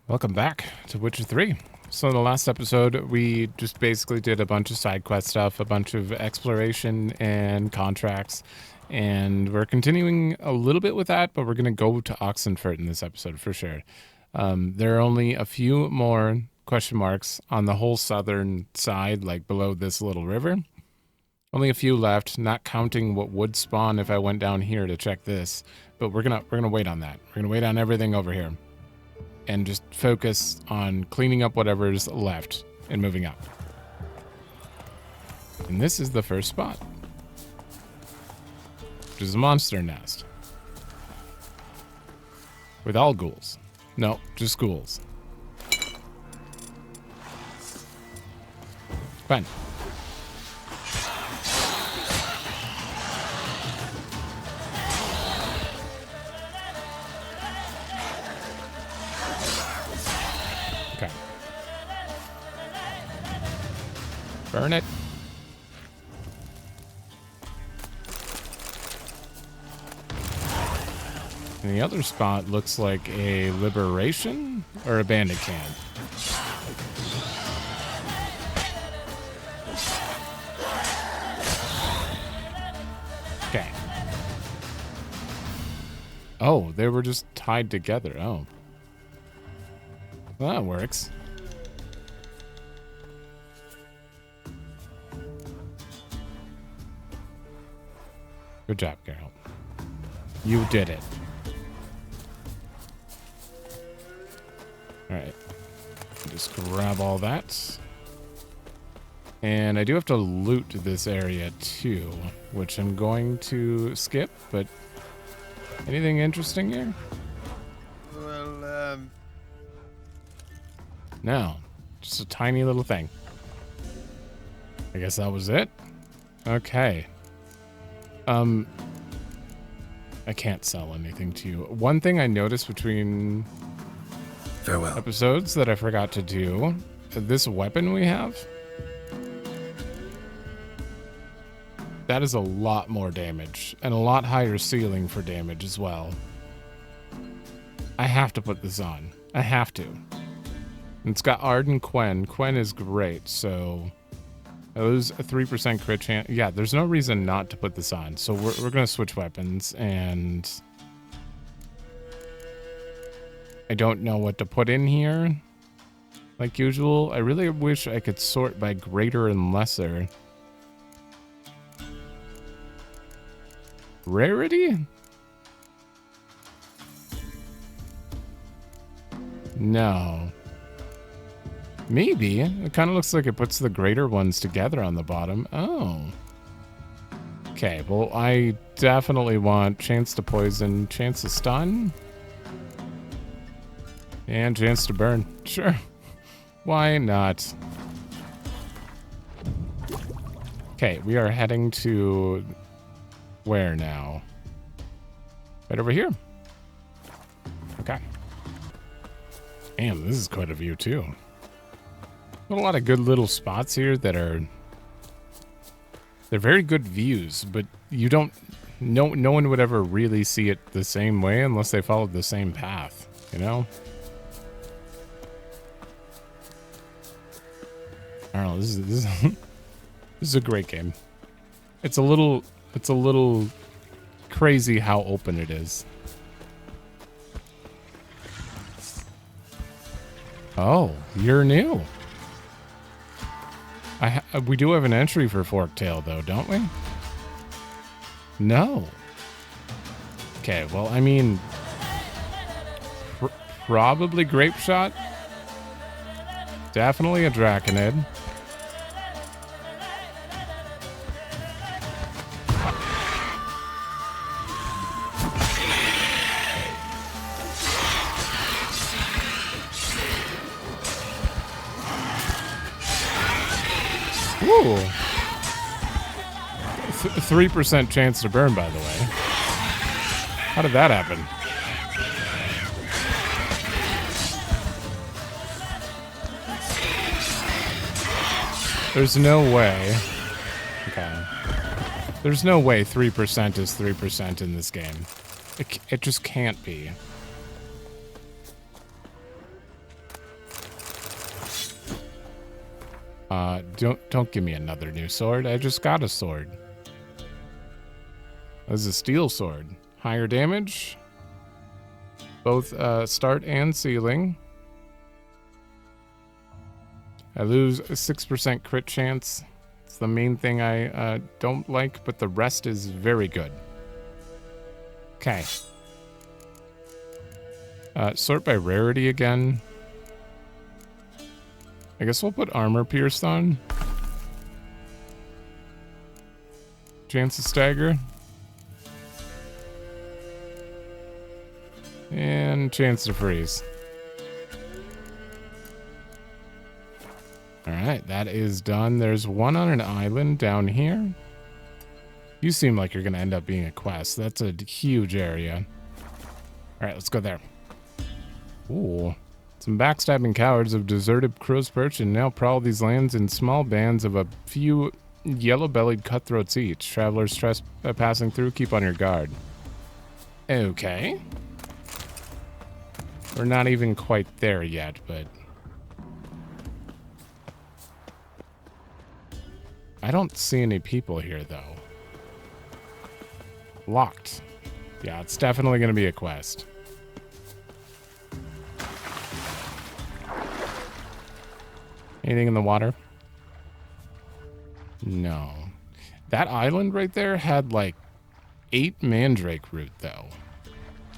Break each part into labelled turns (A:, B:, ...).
A: Welcome back to Witcher 3. So in the last episode, we just basically did a bunch of side quest stuff, a bunch of exploration and contracts, and we're continuing a little bit with that, but we're going to go to Oxenfurt in this episode for sure. There are only a few more question marks on the whole southern side, like below this little river. Only a few left, not counting what would spawn if I went down here to check this, but we're gonna wait on that. We're gonna wait on everything over here and just focus on cleaning up whatever's left and moving up. And this is the first spot, which is a monster nest with all ghouls. No, just ghouls. Fine. Okay. Burn it. And the other spot looks like a liberation or a bandit camp. Okay. Oh, they were just tied together. Oh. Well, that works. Good job, Carol. You did it. Alright. Just grab all that. And I do have to loot this area too, which I'm going to skip, but anything interesting here?
B: Well,
A: No. Just a tiny little thing. I guess that was it? Okay. I can't sell anything to you. One thing I noticed between
B: farewell.
A: episodes that I forgot to do, this weapon we have, that is a lot more damage and a lot higher ceiling for damage as well. I have to put this on. I have to. It's got Arden Quen. Quen is great, so I lose a 3% crit chance. Yeah, there's no reason not to put this on. So we're going to switch weapons, and I don't know what to put in here. Like usual, I really wish I could sort by greater and lesser. Rarity? No. Maybe. It kind of looks like it puts the greater ones together on the bottom. Oh. Okay, well, I definitely want chance to poison, chance to stun, and chance to burn. Sure. Why not? Okay, we are heading to where now? Right over here. Okay. Damn, this is quite a view too. A lot of good little spots here that are, they're very good views, but you don't, no one would ever really see it the same way unless they followed the same path, you know? I don't know, this is this is a great game. It's a little crazy how open it is. Oh, you're new. We do have an entry for Forktail, though, don't we? No. Okay, well, I mean, probably Grape Shot. Definitely a Draconid. Ooh. 3% chance to burn, by the way. How did that happen? There's no way. Okay. There's no way 3% is 3% in this game. It just can't be. Don't give me another new sword. I just got a sword. This is a steel sword. Higher damage. Both start and ceiling. I lose a 6% crit chance. It's the main thing I don't like, but the rest is very good. Okay. Sort by rarity again. I guess we'll put armor pierced on. Chance to stagger. And chance to freeze. Alright, that is done. There's one on an island down here. You seem like you're going to end up being a quest. That's a huge area. Alright, let's go there. Ooh. Some backstabbing cowards have deserted Crow's Perch and now prowl these lands in small bands of a few yellow-bellied cutthroats each. Travelers passing through, keep on your guard. Okay. We're not even quite there yet, but... I don't see any people here, though. Locked. Yeah, it's definitely going to be a quest. Anything in the water? No. That island right there had like 8 mandrake root, though.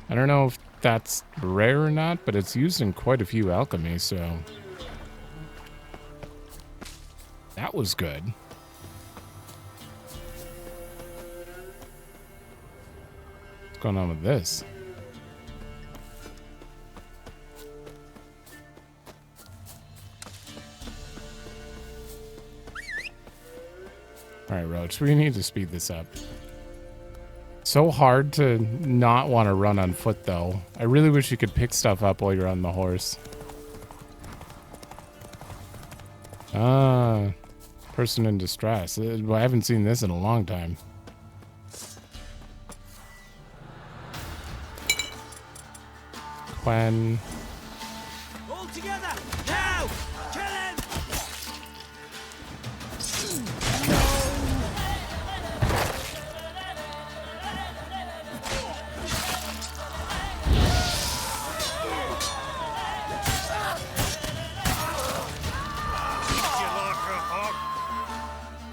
A: I don't know if that's rare or not, but it's used in quite a few alchemies, so... That was good. What's going on with this? Alright, Roach, we need to speed this up. So hard to not want to run on foot, though. I really wish you could pick stuff up while you're on the horse. Ah, person in distress. I haven't seen this in a long time. When...
C: All together! Now! Kill him!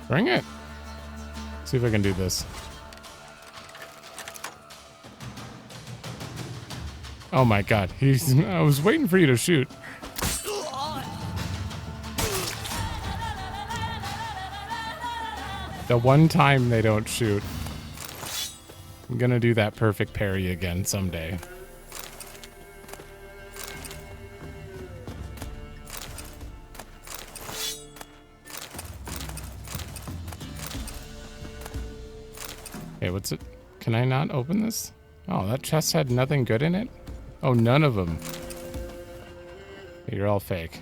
A: Bring it. See if I can do this. Oh my god, I was waiting for you to shoot. The one time they don't shoot. I'm gonna do that perfect parry again someday. Okay, what's it? Can I not open this? Oh, that chest had nothing good in it? Oh, none of them. You're all fake.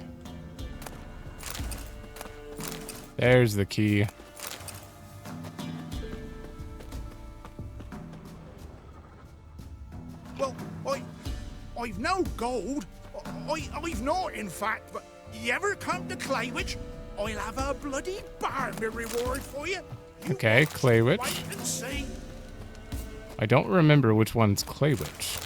A: There's the key.
D: Well, I've no gold. I've not, in fact, but you ever come to Claywitch, I'll have a bloody barmy reward for you.
A: Okay, Claywitch.
D: Wait and see.
A: I don't remember which one's Claywitch.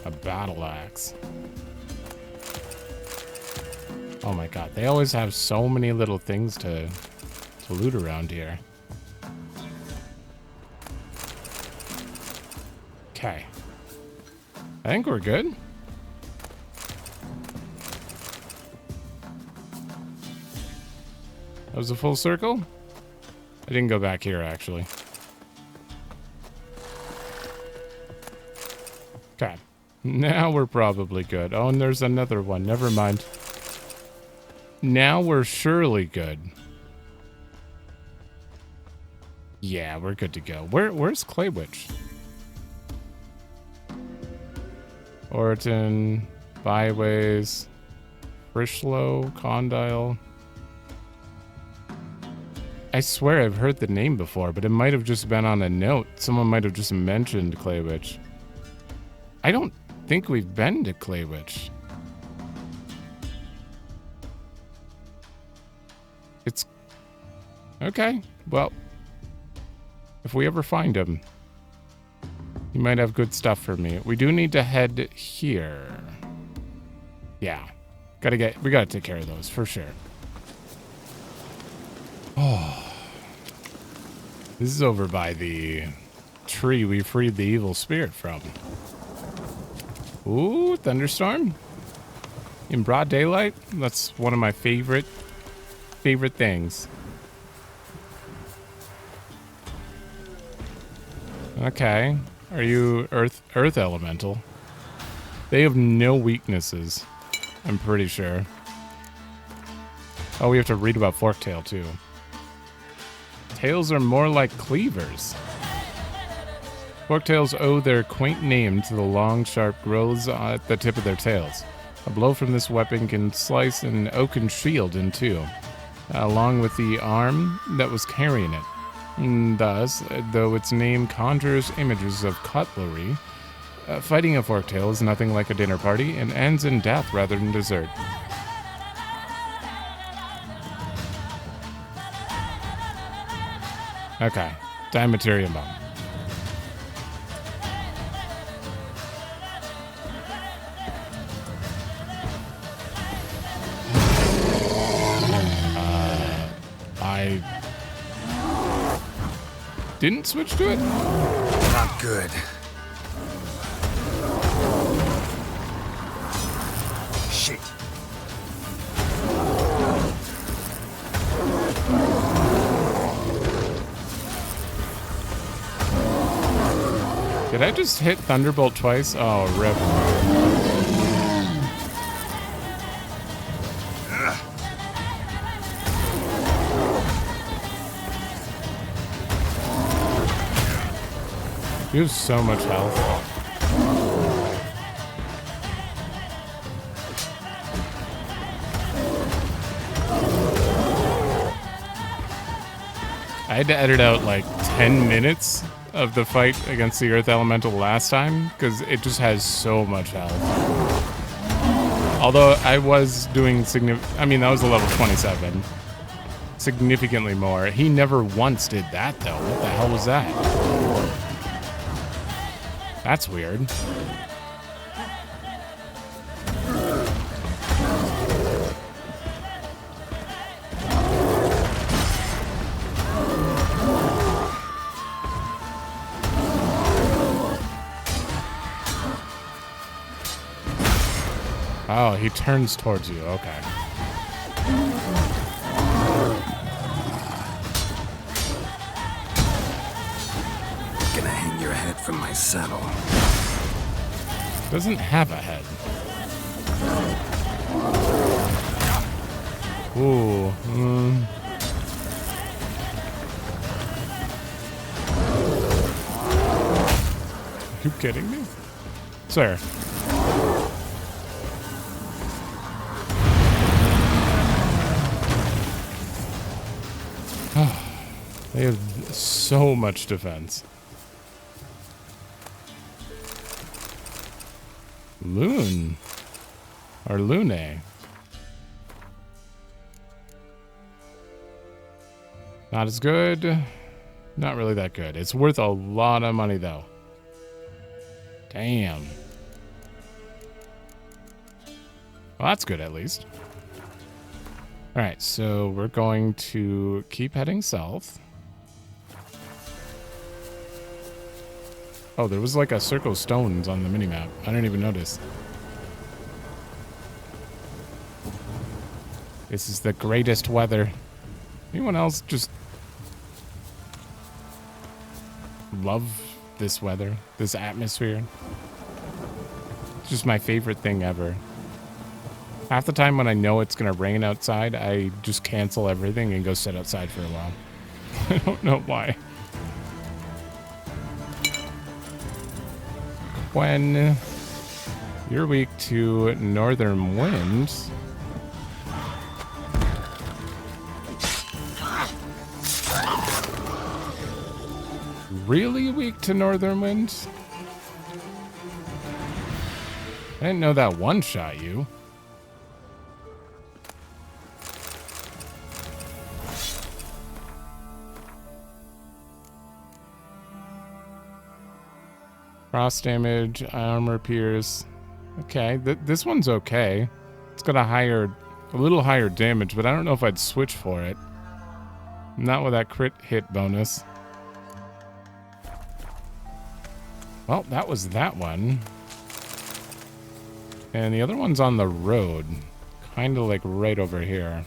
A: A battle axe. Oh my god, they always have so many little things to loot around here. Okay. I think we're good. That was a full circle? I didn't go back here, actually. Okay. Now we're probably good. Oh, and there's another one. Never mind. Now we're surely good. Yeah, we're good to go. Where's Claywitch? Orton, Byways, Frishlow, Condyle. I swear I've heard the name before, but it might have just been on a note. Someone might have just mentioned Claywitch. I don't think we've been to Claywitch. It's... Okay, well, if we ever find him, he might have good stuff for me. We do need to head here. Yeah, we gotta take care of those for sure. Oh, this is over by the tree we freed the evil spirit from. Ooh, thunderstorm in broad daylight. That's one of my favorite things. Okay, are you earth elemental? They have no weaknesses, I'm pretty sure. Oh, we have to read about Forktail too. Tails are more like cleavers. Forktails owe their quaint name to the long, sharp growths at the tip of their tails. A blow from this weapon can slice an oaken shield in two, along with the arm that was carrying it. And thus, though its name conjures images of cutlery, fighting a forktail is nothing like a dinner party and ends in death rather than dessert. Okay, Dimaterium Bomb. I didn't switch to it?
B: Not good. Shit.
A: Did I just hit Thunderbolt twice? Oh, rip. You have so much health. I had to edit out like 10 minutes of the fight against the Earth Elemental last time because it just has so much health. Although I was doing I mean, that was a level 27. Significantly more. He never once did that though. What the hell was that? That's weird. Oh, he turns towards you. Okay.
B: Gonna hang your head from my saddle.
A: Doesn't have a head. Ooh. Are you kidding me? Sir. They have so much defense. Loon. Or Lune. Not as good. Not really that good. It's worth a lot of money, though. Damn. Well, that's good, at least. Alright, so we're going to keep heading south. Oh, there was like a circle of stones on the minimap. I didn't even notice. This is the greatest weather. Anyone else just love this weather, this atmosphere? It's just my favorite thing ever. Half the time when I know it's going to rain outside, I just cancel everything and go sit outside for a while. I don't know why. When you're weak to northern winds, really weak to northern winds? I didn't know that one shot you. Cross damage, armor pierce. Okay, this one's okay. It's got a little higher damage, but I don't know if I'd switch for it. Not with that crit hit bonus. Well, that was that one. And the other one's on the road. Kind of like right over here.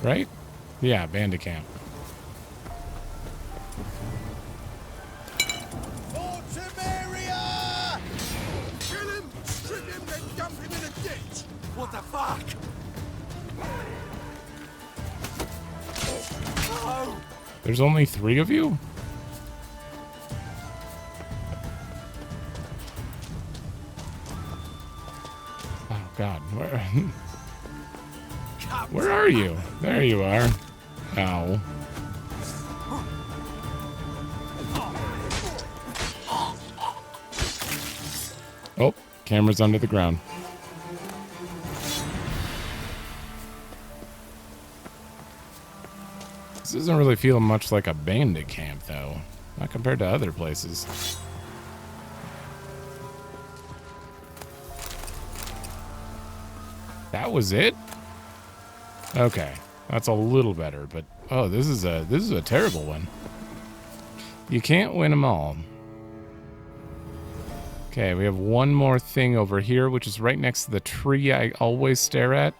A: Right? Yeah, Bandicamp.
D: Fortimeria! Kill him, strip him, then dump him in a ditch!
C: What the fuck? Oh!
A: There's only 3 of you? Oh, God. Where are you? There you are. Ow. Oh, camera's under the ground. This doesn't really feel much like a bandit camp, though. Not compared to other places. That was it? Okay. That's a little better, but oh, this is a terrible one. You can't win them all. Okay, we have one more thing over here, which is right next to the tree I always stare at.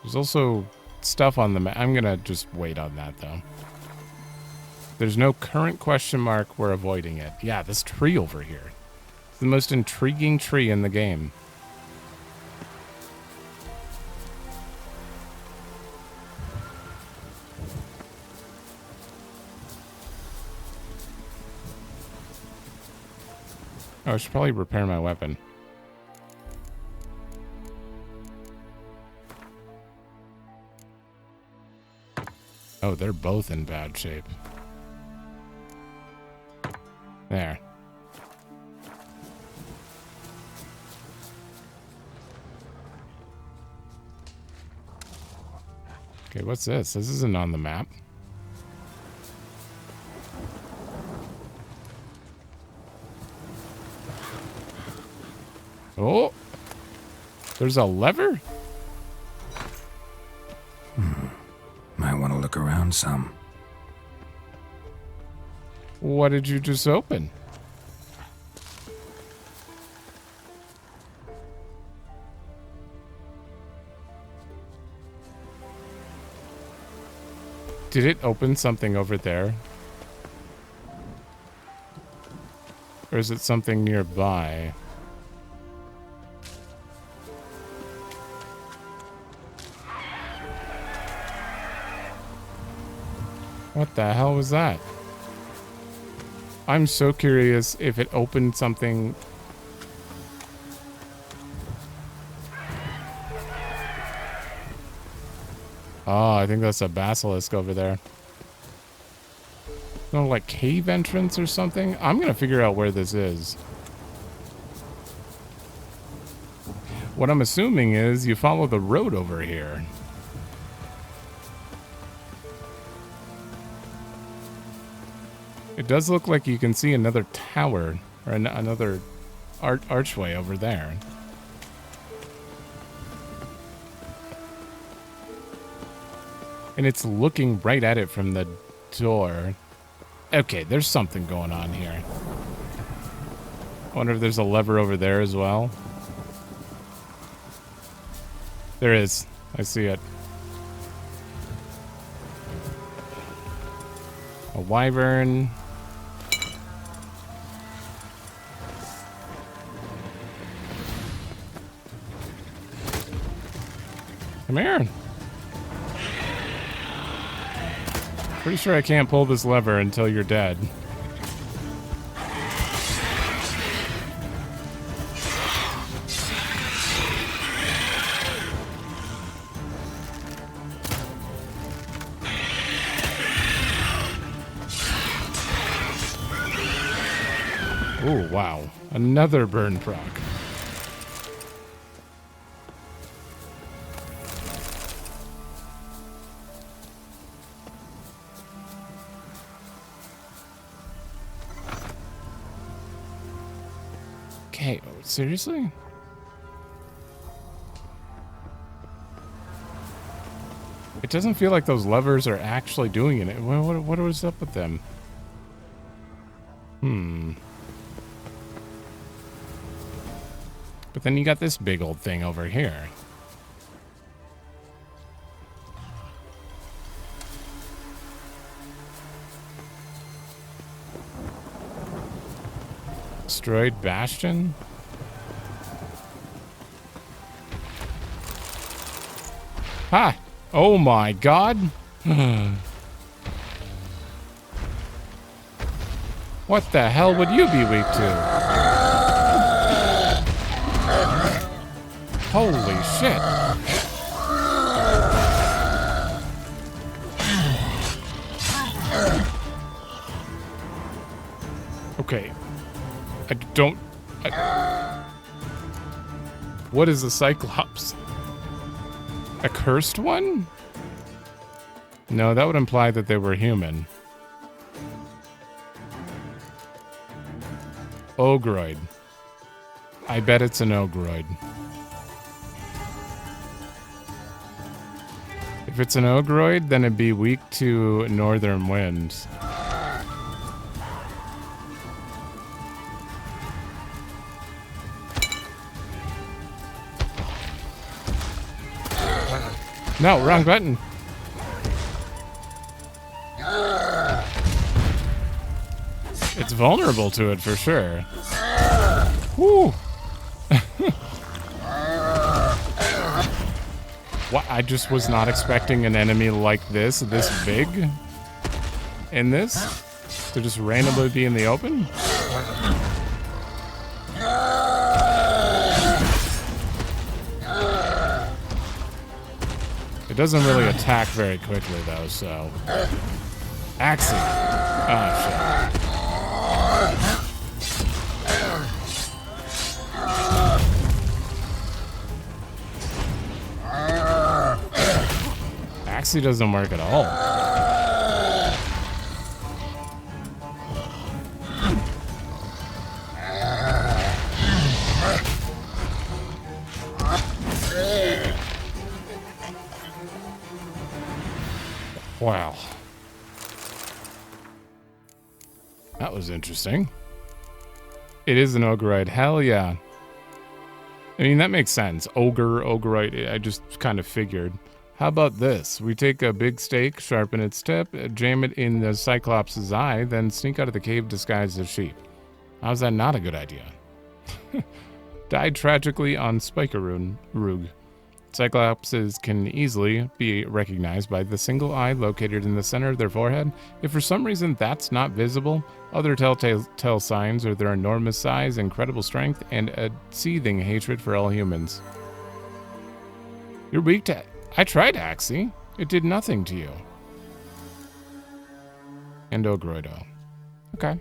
A: There's also stuff on the map. I'm gonna just wait on that, though. There's no current question mark. We're avoiding it. Yeah, this tree over here. It's the most intriguing tree in the game. Oh, I should probably repair my weapon. Oh, they're both in bad shape. There. Okay, what's this? This isn't on the map. Oh! There's a lever?
B: Might want to look around some.
A: What did you just open? Did it open something over there? Or is it something nearby? What the hell was that? I'm so curious if it opened something. Oh, I think that's a basilisk over there. No, like cave entrance or something? I'm gonna figure out where this is. What I'm assuming is you follow the road over here. It does look like you can see another tower, or another archway over there. And it's looking right at it from the door. Okay, there's something going on here. I wonder if there's a lever over there as well. There is. I see it. A wyvern. Come here. Pretty sure I can't pull this lever until you're dead. Oh, wow. Another burn proc. Okay, seriously? It doesn't feel like those levers are actually doing it. What was up with them? But then you got this big old thing over here. Destroyed Bastion? Ha! Oh my god! What the hell would you be weak to? Holy shit! Okay. What is a Cyclops? A cursed one? No, that would imply that they were human. Ogroid. I bet it's an Ogroid. If it's an Ogroid, then it'd be weak to northern winds. No, wrong button. It's vulnerable to it for sure. Woo! What? I just was not expecting an enemy like this big, in this, to just randomly be in the open. It doesn't really attack very quickly though, so. Axie. Oh shit. Axie doesn't work at all. Wow. That was interesting. It is an Ogroid. Hell yeah. I mean, that makes sense. Ogroid. I just kind of figured. How about this? We take a big stake, sharpen its tip, jam it in the Cyclops' eye, then sneak out of the cave disguised as sheep. How's that not a good idea? Died tragically on Spikerug. Cyclopses can easily be recognized by the single eye located in the center of their forehead. If for some reason that's not visible, other telltale signs are their enormous size, incredible strength, and a seething hatred for all humans. You're weak to... I tried Axie. It did nothing to you. And Ogroido. Okay.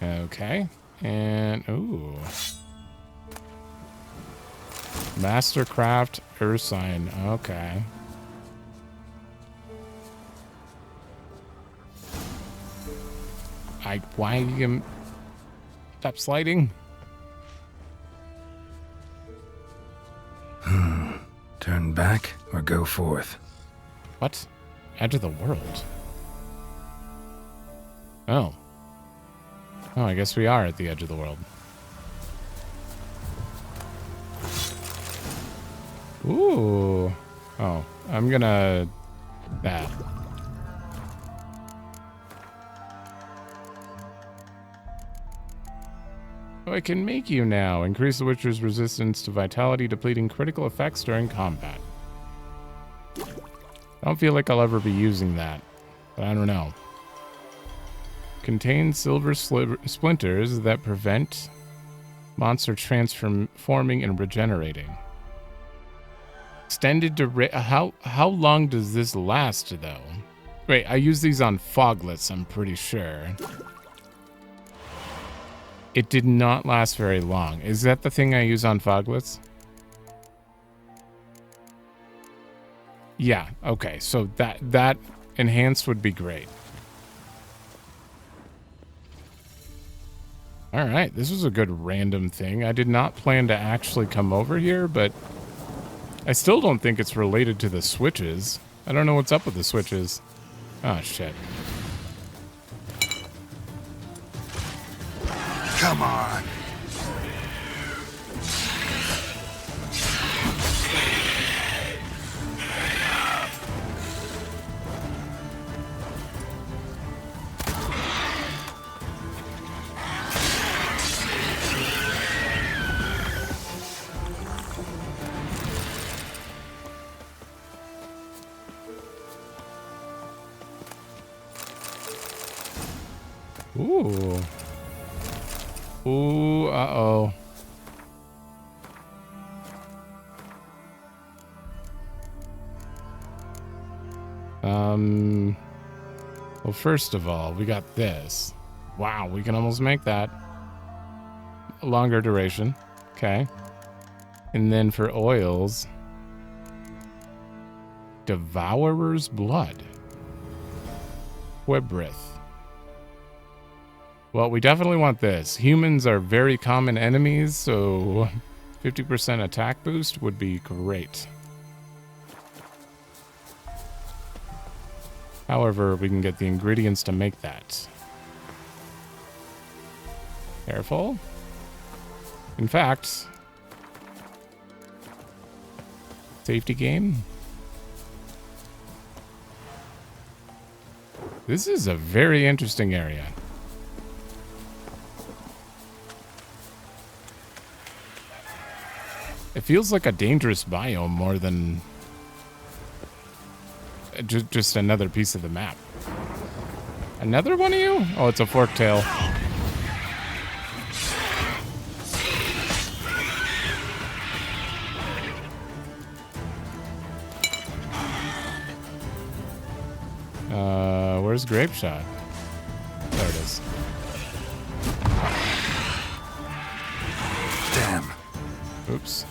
A: Okay. And, ooh. Mastercraft Ursine. Okay. Why you stop sliding?
B: Turn back or go forth.
A: What? Edge of the world. Oh. Oh, I guess we are at the edge of the world. Ooh. Oh, I'm gonna... that. Oh, I can make you now. Increase the Witcher's resistance to vitality, depleting critical effects during combat. I don't feel like I'll ever be using that, but I don't know. Contains silver splinters that prevent Monster transforming and regenerating. Extended how long does this last though? Wait, I use these on foglets, I'm pretty sure. It did not last very long. Is that the thing I use on foglets? Yeah, okay. So that enhanced would be great. All right, this was a good random thing. I did not plan to actually come over here, but I still don't think it's related to the switches. I don't know what's up with the switches. Oh, shit.
B: Come on.
A: Ooh. Ooh, uh-oh. Well, first of all, we got this. Wow, we can almost make that. A longer duration. Okay. And then for oils, Devourer's Blood. Webrith. Well, we definitely want this. Humans are very common enemies, so 50% attack boost would be great. However, we can get the ingredients to make that. Careful. In fact, safety game. This is a very interesting area. It feels like a dangerous biome more than just another piece of the map. Another one of you? Oh, it's a forktail. Where's Grape Shot? There it is.
B: Damn.
A: Oops.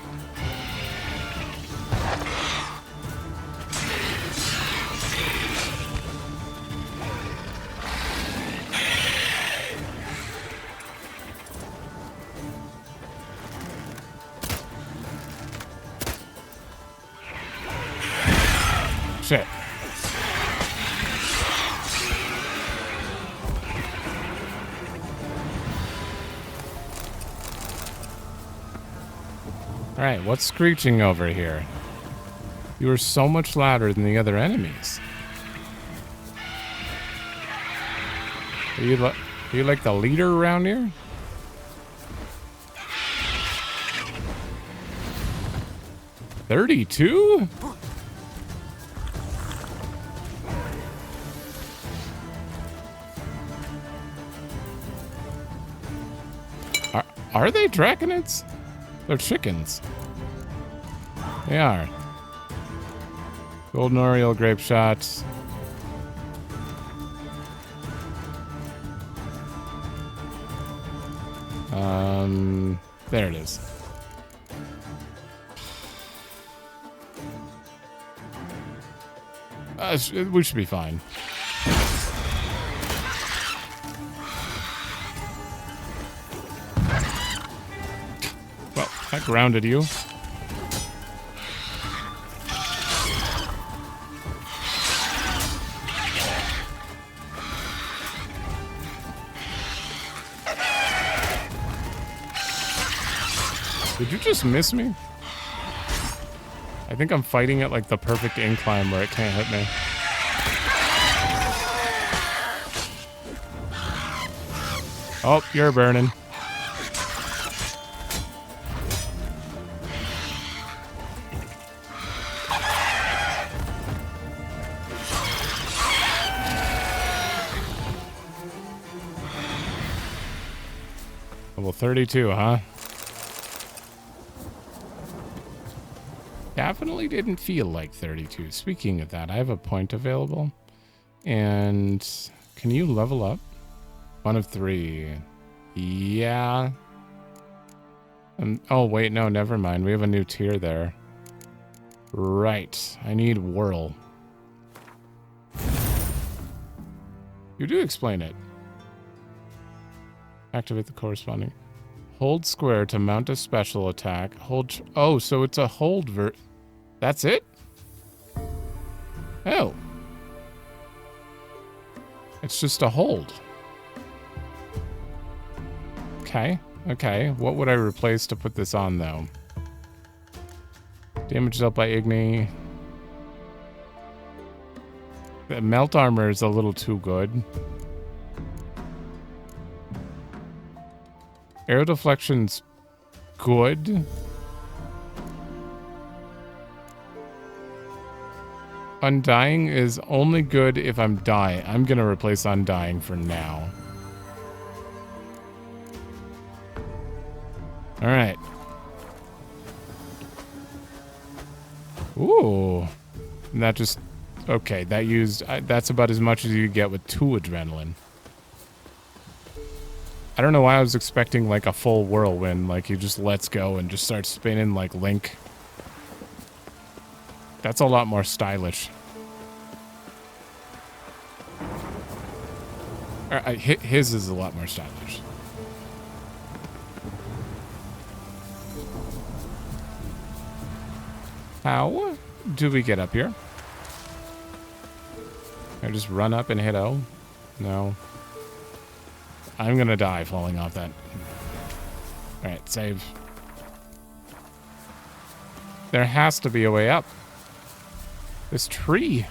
A: Shit. Alright, what's screeching over here? You are so much louder than the other enemies. Are you like the leader around here? $32? Are they dragonids? They're chickens. They are. Golden Oriole, Grape Shot. There it is. We should be fine. Well, that grounded you. Did you just miss me? I think I'm fighting at like the perfect incline where it can't hit me. Oh, you're burning. Level 32, huh? Definitely didn't feel like 32. Speaking of that, I have a point available. And can you level up? 1 of 3. Yeah. Oh, wait, no, never mind. We have a new tier there. Right. I need whirl. You do explain it. Activate the corresponding. Hold square to mount a special attack. Hold. Oh, so it's a hold That's it? Oh. It's just a hold. Okay. Okay. What would I replace to put this on, though? Damage dealt by Igni. The melt armor is a little too good. Arrow deflection's good. Undying is only good if I'm dying. I'm gonna replace Undying for now. Alright. Ooh. And that just... Okay, that used... that's about as much as you get with 2 adrenaline. I don't know why I was expecting like a full whirlwind, like he just lets go and just starts spinning like Link. That's a lot more stylish. His is a lot more stylish. How do we get up here? Can I just run up and hit O? No. I'm gonna die falling off that. Alright, save. There has to be a way up. This tree.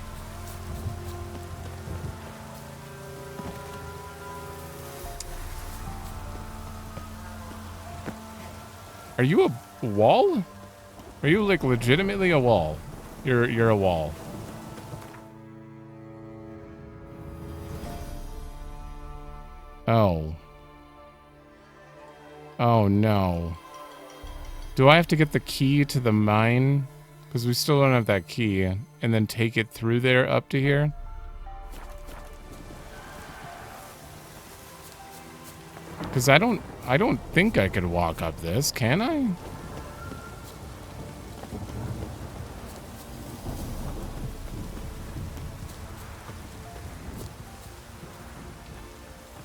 A: Are you a wall? Are you like legitimately a wall? You're a wall. Oh. Oh no. Do I have to get the key to the mine? Because we still don't have that key. And then take it through there up to here? Because I don't think I could walk up this, can I?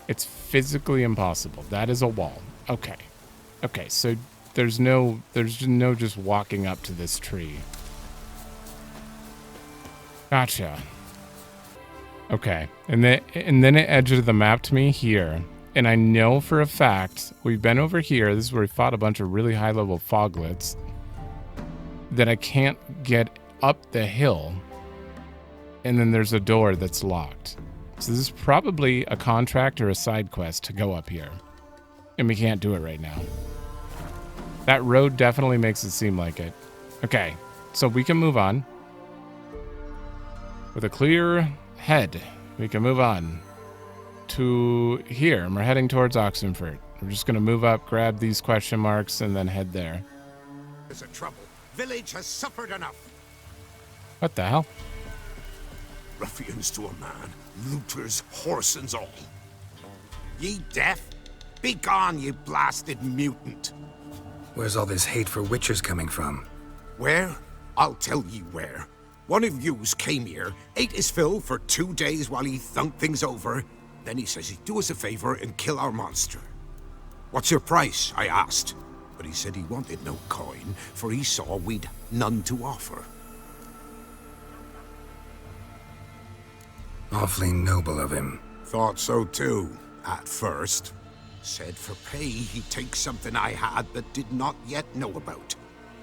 A: It's physically impossible. That is a wall. Okay. Okay, so there's no just walking up to this tree. Gotcha. Okay. And then it edges the map to me here. And I know for a fact we've been over here. This is where we fought a bunch of really high level foglets. That I can't get up the hill. And then there's a door that's locked. So this is probably a contract or a side quest to go up here. And we can't do it right now. That road definitely makes it seem like it. Okay, so we can move on. With a clear head, we can move on to here. And we're heading towards Oxenfurt. We're just going to move up, grab these question marks, and then head there.
D: There's a trouble. Village has suffered enough.
A: What the hell?
D: Ruffians to a man, looters, horse and all. Ye deaf? Be gone, you blasted mutant.
B: Where's all this hate for witchers coming from?
D: Where? I'll tell ye where. One of yous came here, ate his fill for 2 days while he thunked things over. Then he says he'd do us a favor and kill our monster. What's your price? I asked. But he said he wanted no coin, for he saw we'd none to offer.
B: Awfully noble of him.
D: Thought so too, at first. Said for pay he'd take something I had but did not yet know about.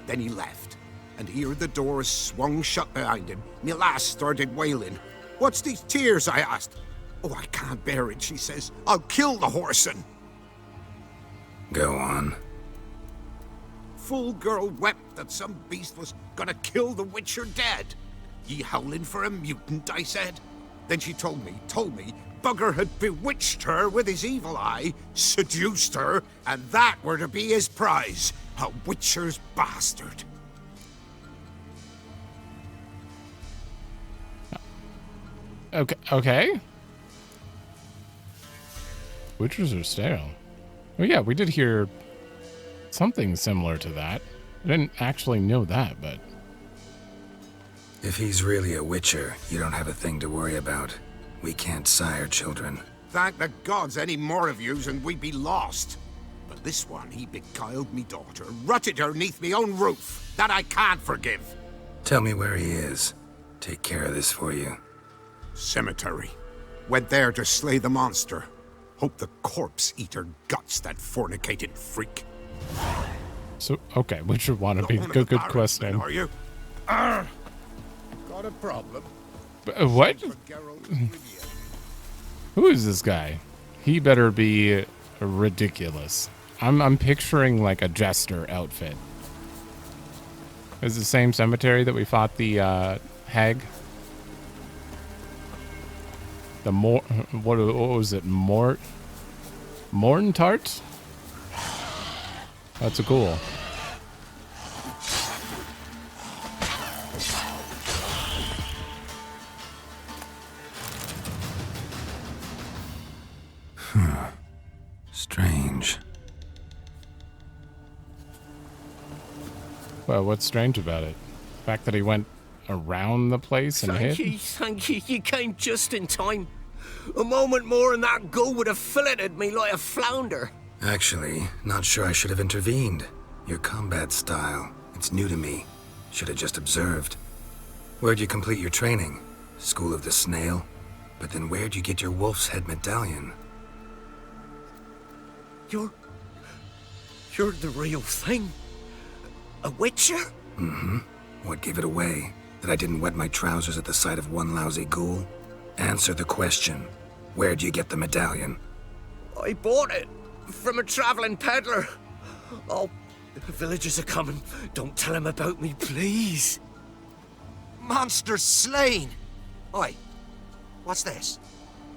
D: Then he left, and here the doors swung shut behind him. Me lass started wailing. What's these tears? I asked. Oh, I can't bear it, she says. I'll kill the horsin'.
B: Go on.
D: Full girl wept that some beast was gonna kill the witcher dead. Ye howling for a mutant, I said. Then she told me, Bugger had bewitched her with his evil eye, seduced her, and that were to be his prize, a witcher's bastard.
A: Okay. Witchers are stale. Oh yeah, we did hear something similar to that. I didn't actually know that, but...
B: If he's really a witcher, you don't have a thing to worry about. We can't sire children.
D: Thank the gods any more of yous and we'd be lost. But this one, he beguiled me daughter, rutted her neath me own roof. That I can't forgive.
B: Tell me where he is. Take care of this for you.
D: Cemetery. Went there to slay the monster. Hope the corpse eater guts that fornicated freak.
A: So, okay, Witcher Wannabe. Good question.
D: Are you? Got a problem?
A: What? Who is this guy? He better be ridiculous. I'm picturing like a jester outfit. Is it the same cemetery that we fought the hag? The what was it? Morntart? That's a cool.
B: Strange.
A: Well, what's strange about it? The fact that he went around the place and hit?
C: Thank you. You came just in time. A moment more and that ghoul would have filleted me like a flounder.
B: Actually, not sure I should have intervened. Your combat style, it's new to me. Should have just observed. Where'd you complete your training? School of the Snail? But then where'd you get your wolf's head medallion?
C: You're the real thing? A witcher?
B: Mm-hmm. What gave it away? That I didn't wet my trousers at the sight of one lousy ghoul? Answer the question. Where'd you get the medallion?
C: I bought it from a traveling peddler. Oh, the villagers are coming. Don't tell them about me, please.
E: Monster slain! Oi, what's this?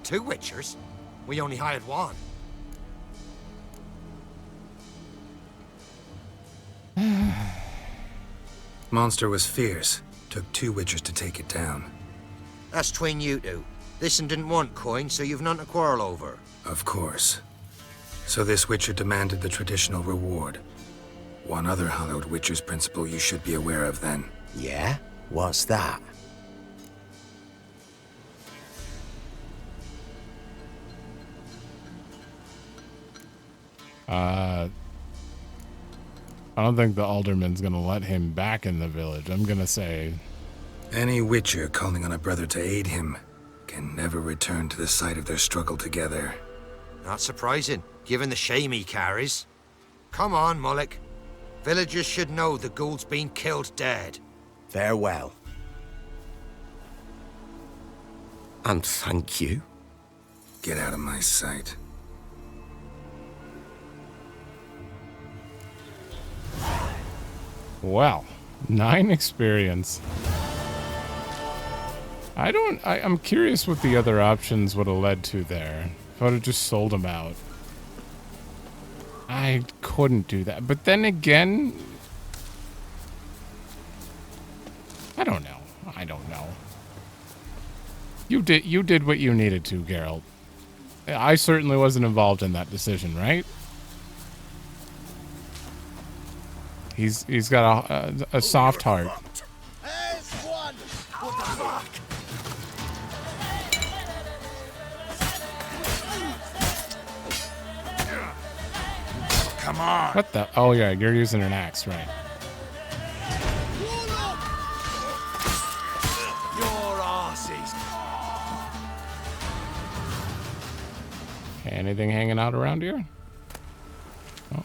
E: 2 witchers? We only hired one.
B: Monster was fierce. Took 2 witchers to take it down.
E: That's tween you two. This one didn't want coin, so you've none to quarrel over.
B: Of course. So this witcher demanded the traditional reward. One other hallowed witcher's principle you should be aware of then.
E: Yeah? What's that?
A: I don't think the alderman's gonna let him back in the village. I'm gonna say...
B: Any witcher calling on a brother to aid him can never return to the site of their struggle together.
E: Not surprising, given the shame he carries. Come on, Mullock. Villagers should know the ghoul's been killed dead. Farewell.
C: And thank you.
B: Get out of my sight.
A: Wow. 9 experience. I'm curious what the other options would have led to there. If I would have just sold them out. I couldn't do that. But then again... I don't know. You did what you needed to, Geralt. I certainly wasn't involved in that decision, right? He's got a soft heart.
E: Come on.
A: What the? Oh yeah, you're using an axe, right?
E: Your arses.
A: Anything hanging out around here? Oh.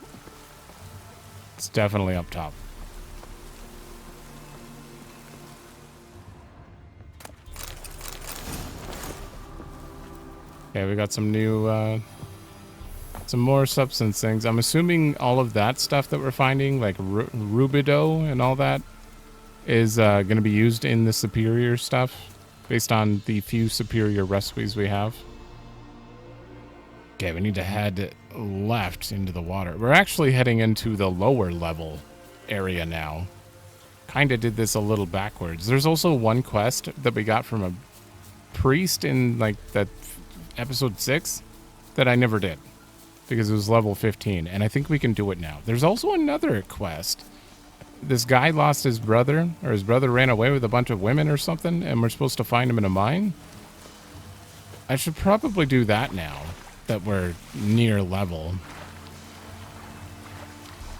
A: It's definitely up top. Okay, we got some new, some more substance things. I'm assuming all of that stuff that we're finding, like rubido and all that, is going to be used in the superior stuff, based on the few superior recipes we have. Okay, we need to head left into the water. We're actually heading into the lower level area now. Kind of did this a little backwards. There's also one quest that we got from priest in like that episode 6 that I never did because it was level 15, and I think we can do it now. There's also another quest. This guy lost his brother, or his brother ran away with a bunch of women or something, and we're supposed to find him in a mine. I should probably do that now that we're near level.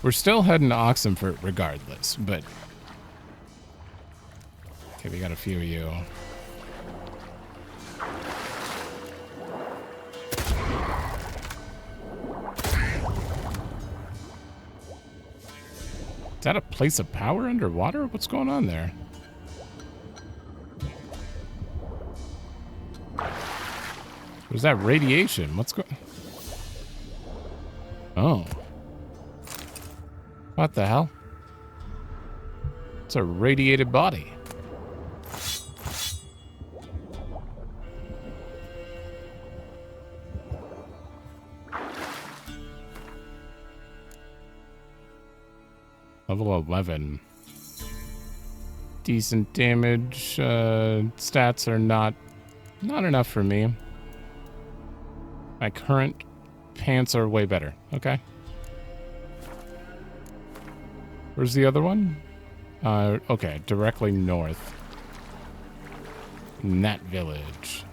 A: We're still heading to Oxenfurt regardless, but... Okay, we got a few of you. Is that a place of power underwater? What's going on there? Was that radiation? What's going... Oh. What the hell? It's a radiated body. Level 11. Decent damage. Stats are not enough for me. My current pants are way better. Okay. Where's the other one? Okay, directly north. In that village.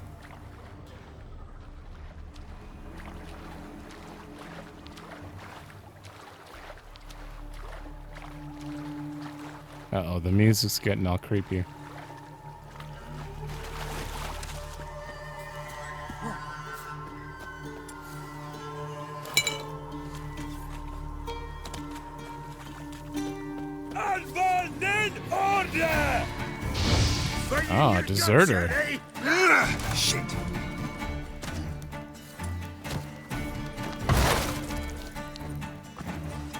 A: Uh-oh, the music's getting all creepy. Oh, deserter.
D: Shit.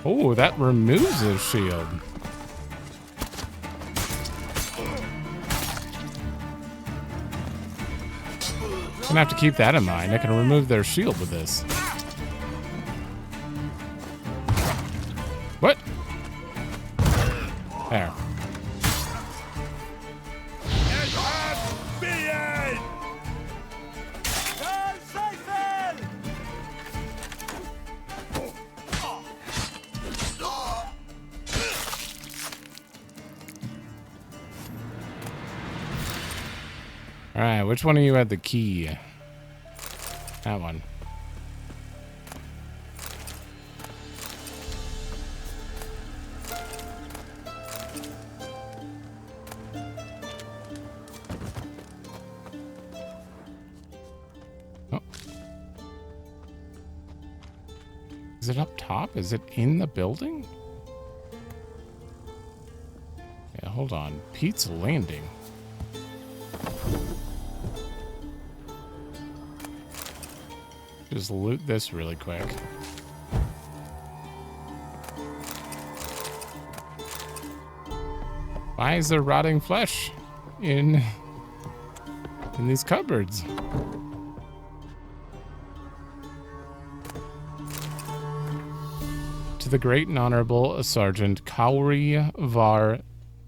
A: Oh, that removes his shield. Gonna have to keep that in mind. I can remove their shield with this. What? There. Alright, which one of you had the key? That one. Oh. Is it up top? Is it in the building? Yeah, hold on. Pete's Landing. Just loot this really quick. Why is there rotting flesh in these cupboards? To the great and honorable Sergeant Kauri Var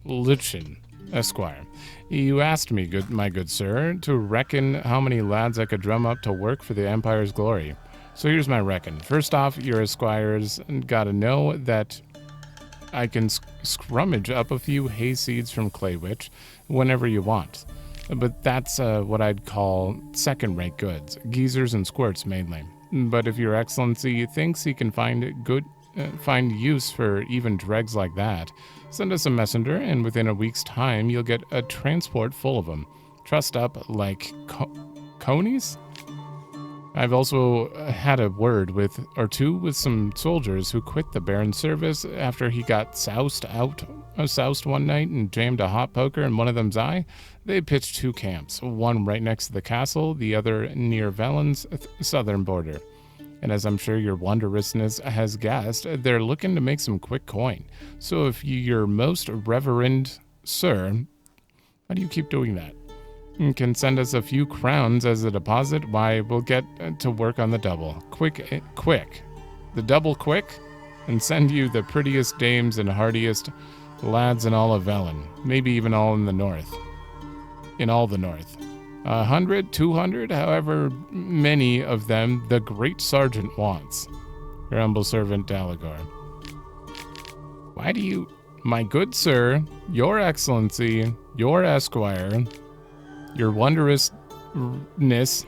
A: Lichen, Esquire. You asked me, my good sir, to reckon how many lads I could drum up to work for the Empire's glory. So here's my reckon. First off, your esquires gotta know that I can scrummage up a few hay seeds from Claywitch whenever you want. But that's what I'd call second-rate goods, geezers and squirts mainly. But if your excellency thinks he can find use for even dregs like that, send us a messenger, and within a week's time, you'll get a transport full of them. Trussed up like conies? I've also had a word with some soldiers who quit the Baron's service after he got soused one night and jammed a hot poker in one of them's eye. They pitched 2 camps, one right next to the castle, the other near Velen's southern border. And as I'm sure your wondrousness has guessed, they're looking to make some quick coin. So if your most reverend sir, why do you keep doing that? Can send us a few crowns as a deposit, why, we'll get to work on the double. Quick. The double quick, and send you the prettiest dames and hardiest lads in all of Velen. Maybe even all in the north. In all the north. 100, 200, however many of them the great sergeant wants. Your humble servant, Dalagor. Why do you... My good sir, your excellency, your esquire, your wondrousness...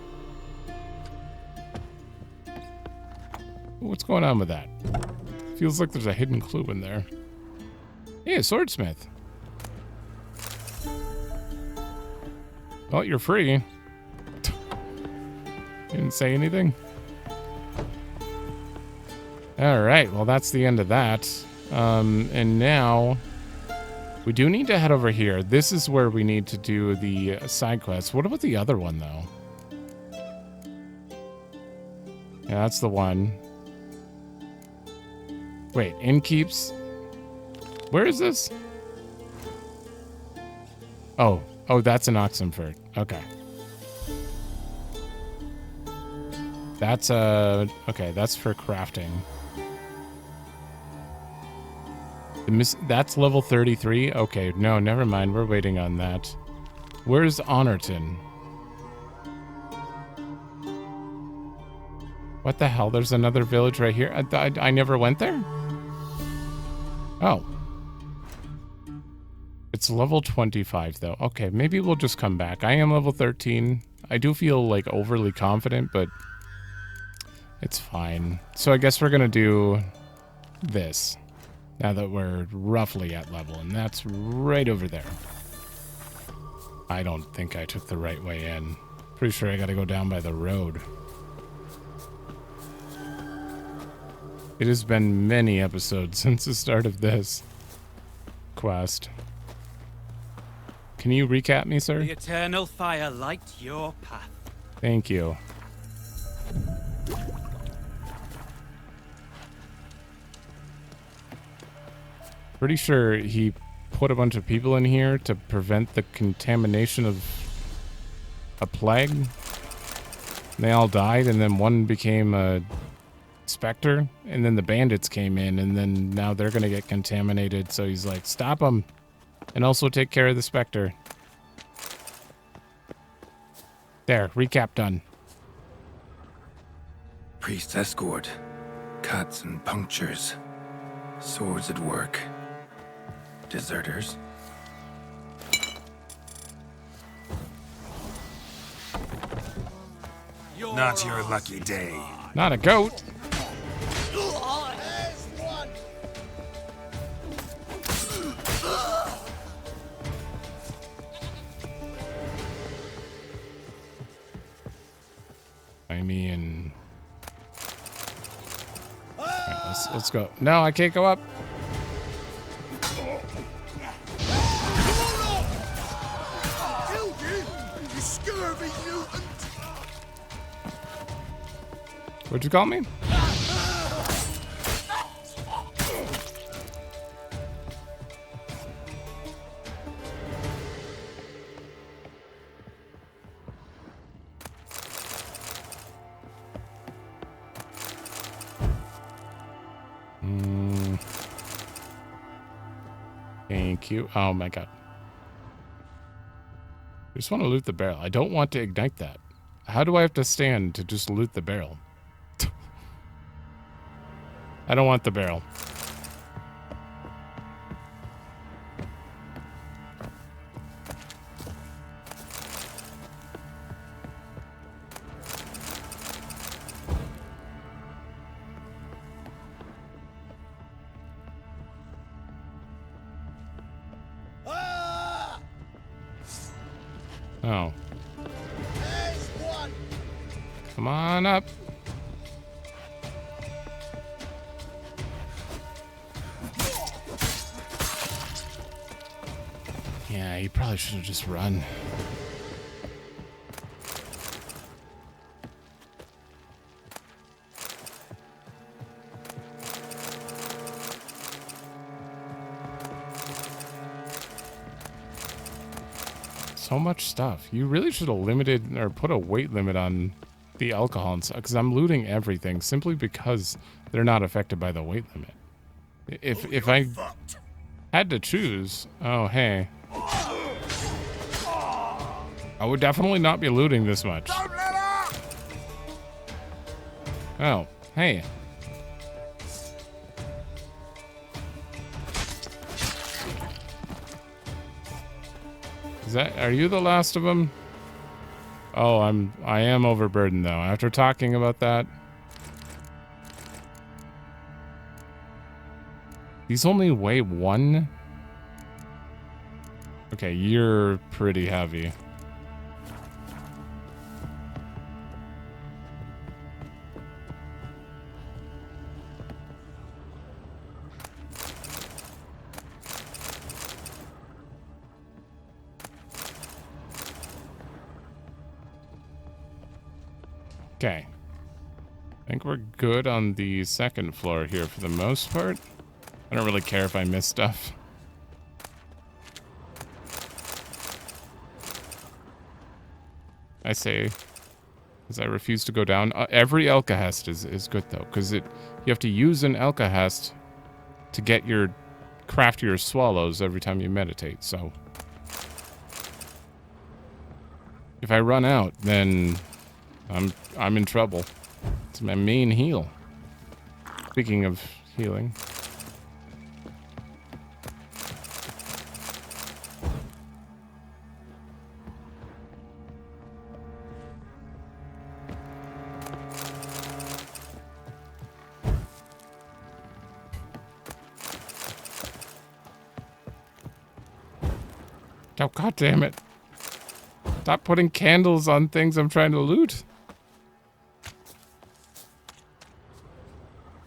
A: What's going on with that? Feels like there's a hidden clue in there. Hey, a swordsmith. Well, you're free. Didn't say anything. All right, well, that's the end of that. And now we do need to head over here. This is where we need to do the side quest. What about the other one, though? Yeah, that's the one. Wait, innkeeps? Where is this? Oh, that's in Oxenford. Okay. That's okay, that's for crafting. That's level 33? Okay, no, never mind. We're waiting on that. Where's Honorton? What the hell? There's another village right here. I never went there? Oh. It's level 25, though. Okay, maybe we'll just come back. I am level 13. I do feel, like, overly confident, but it's fine. So I guess we're going to do this. Now that we're roughly at level, and that's right over there. I don't think I took the right way in. Pretty sure I gotta go down by the road. It has been many episodes since the start of this quest. Can you recap me, sir?
F: The eternal fire light your path.
A: Thank you. Pretty sure he put a bunch of people in here to prevent the contamination of a plague. They all died, and then one became a specter, and then the bandits came in, and then now they're gonna get contaminated, so he's like, stop them, and also take care of the specter. There, recap done.
B: Priest's escort. Cuts and punctures. Swords at work. Deserters.
D: Not your lucky day.
A: Not a goat. I mean... Alright, let's go. No, I can't go up. What'd you call me? Thank you. Oh my god. I just want to loot the barrel. I don't want to ignite that. How do I have to stand to just loot the barrel? I don't want the barrel. Oh. Come on up. Yeah, you probably should have just run. So much stuff. You really should have limited or put a weight limit on the alcohol and stuff, because I'm looting everything simply because they're not affected by the weight limit. If I had to choose, oh hey. I would definitely not be looting this much.
D: Don't let up!
A: Oh, hey. Are you the last of them? Oh, I am overburdened though. After talking about that. These only weigh 1? Okay, you're pretty heavy. Okay. I think we're good on the second floor here for the most part. I don't really care if I miss stuff. I say, as I refuse to go down. Every alkahest is good though, because you have to use an alkahest to get your craftier swallows every time you meditate. So if I run out, then I'm in trouble. It's my main heal. Speaking of healing. Oh, God damn it. Stop putting candles on things I'm trying to loot.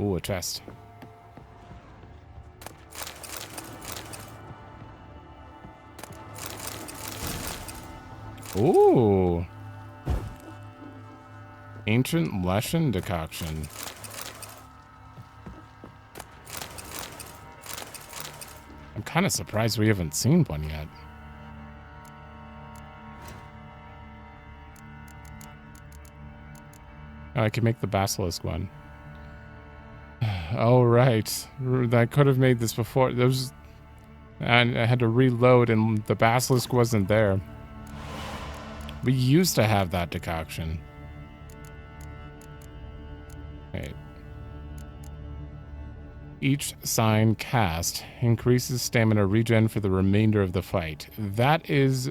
A: Ooh, a chest. Ooh. Ancient Leshen decoction. I'm kind of surprised we haven't seen one yet. Oh, I can make the basilisk one. Oh, right. I could have made this before. And I had to reload and the basilisk wasn't there. We used to have that decoction. Wait. Each sign cast increases stamina regen for the remainder of the fight. That is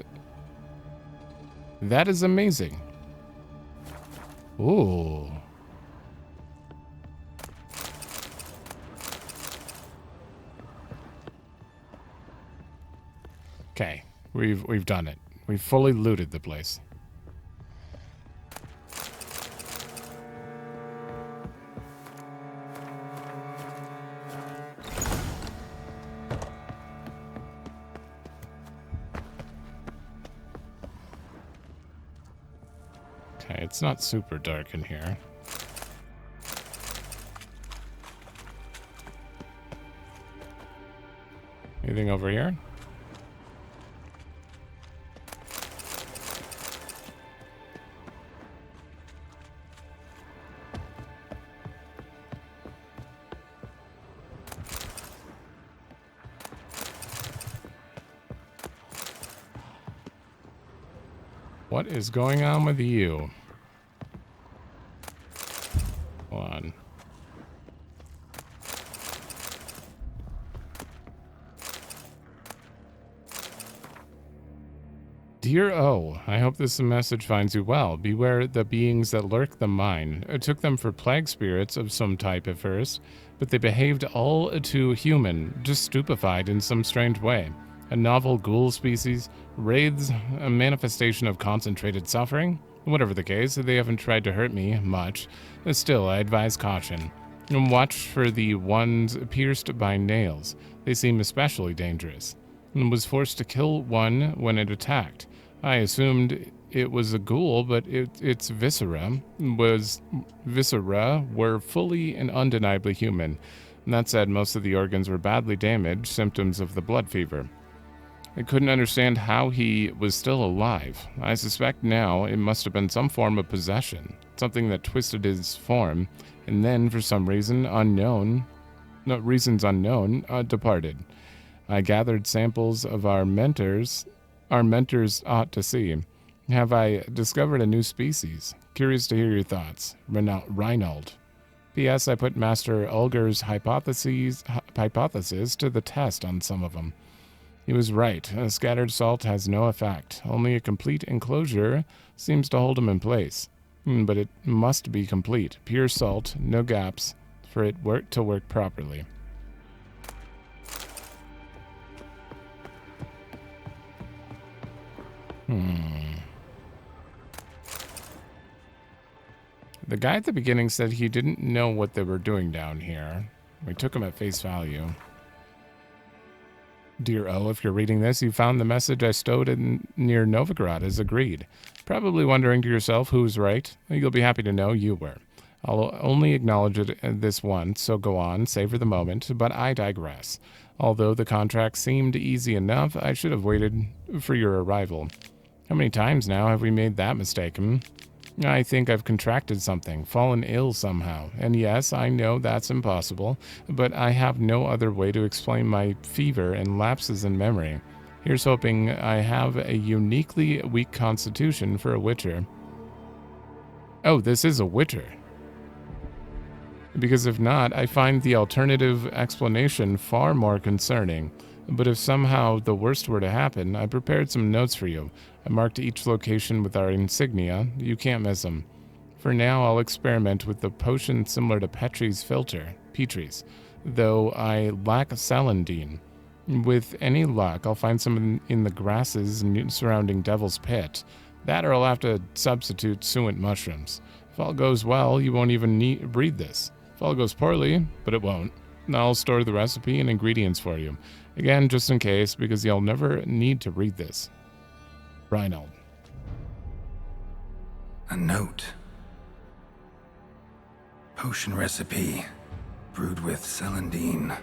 A: amazing. Ooh. Okay, we've done it. We've fully looted the place. Okay, it's not super dark in here. Anything over here? What is going on with you? Hold on. Dear O, I hope this message finds you well. Beware the beings that lurk the mine. I took them for plague spirits of some type at first, but they behaved all too human, just stupefied in some strange way. A novel ghoul species, wraiths, a manifestation of concentrated suffering? Whatever the case, they haven't tried to hurt me much. Still, I advise caution. And watch for the ones pierced by nails. They seem especially dangerous. And was forced to kill one when it attacked. I assumed it was a ghoul, but its viscera were fully and undeniably human. And that said, most of the organs were badly damaged, symptoms of the blood fever. I couldn't understand how he was still alive. I suspect now it must have been some form of possession, something that twisted his form, and then for some reasons unknown, departed. I gathered samples of our mentors ought to see. Have I discovered a new species? Curious to hear your thoughts. Reinald. P.S. I put Master Ulger's hypothesis to the test on some of them. He was right. A scattered salt has no effect. Only a complete enclosure seems to hold him in place. But it must be complete. Pure salt, no gaps, for it to work properly. The guy at the beginning said he didn't know what they were doing down here. We took him at face value. Dear O, if you're reading this, you found the message I stowed in near Novigrad as agreed. Probably wondering to yourself who's right. You'll be happy to know you were. I'll only acknowledge it this once, so go on, savor the moment, but I digress. Although the contract seemed easy enough, I should have waited for your arrival. How many times now have we made that mistake, I think I've contracted something, fallen ill somehow. And yes, I know that's impossible, but I have no other way to explain my fever and lapses in memory. Here's hoping I have a uniquely weak constitution for a witcher. Oh, this is a witcher. Because if not, I find the alternative explanation far more concerning. But if somehow the worst were to happen, I prepared some notes for you. I marked each location with our insignia. You can't miss them. For now, I'll experiment with the potion similar to Petrie's, though I lack Salandine. With any luck, I'll find some in the grasses surrounding Devil's Pit. That or I'll have to substitute suet mushrooms. If all goes well, you won't even read this. If all goes poorly, but it won't, I'll store the recipe and ingredients for you. Again, just in case, because you'll never need to read this. Reinald.
B: A note. Potion recipe. Brewed with celandine.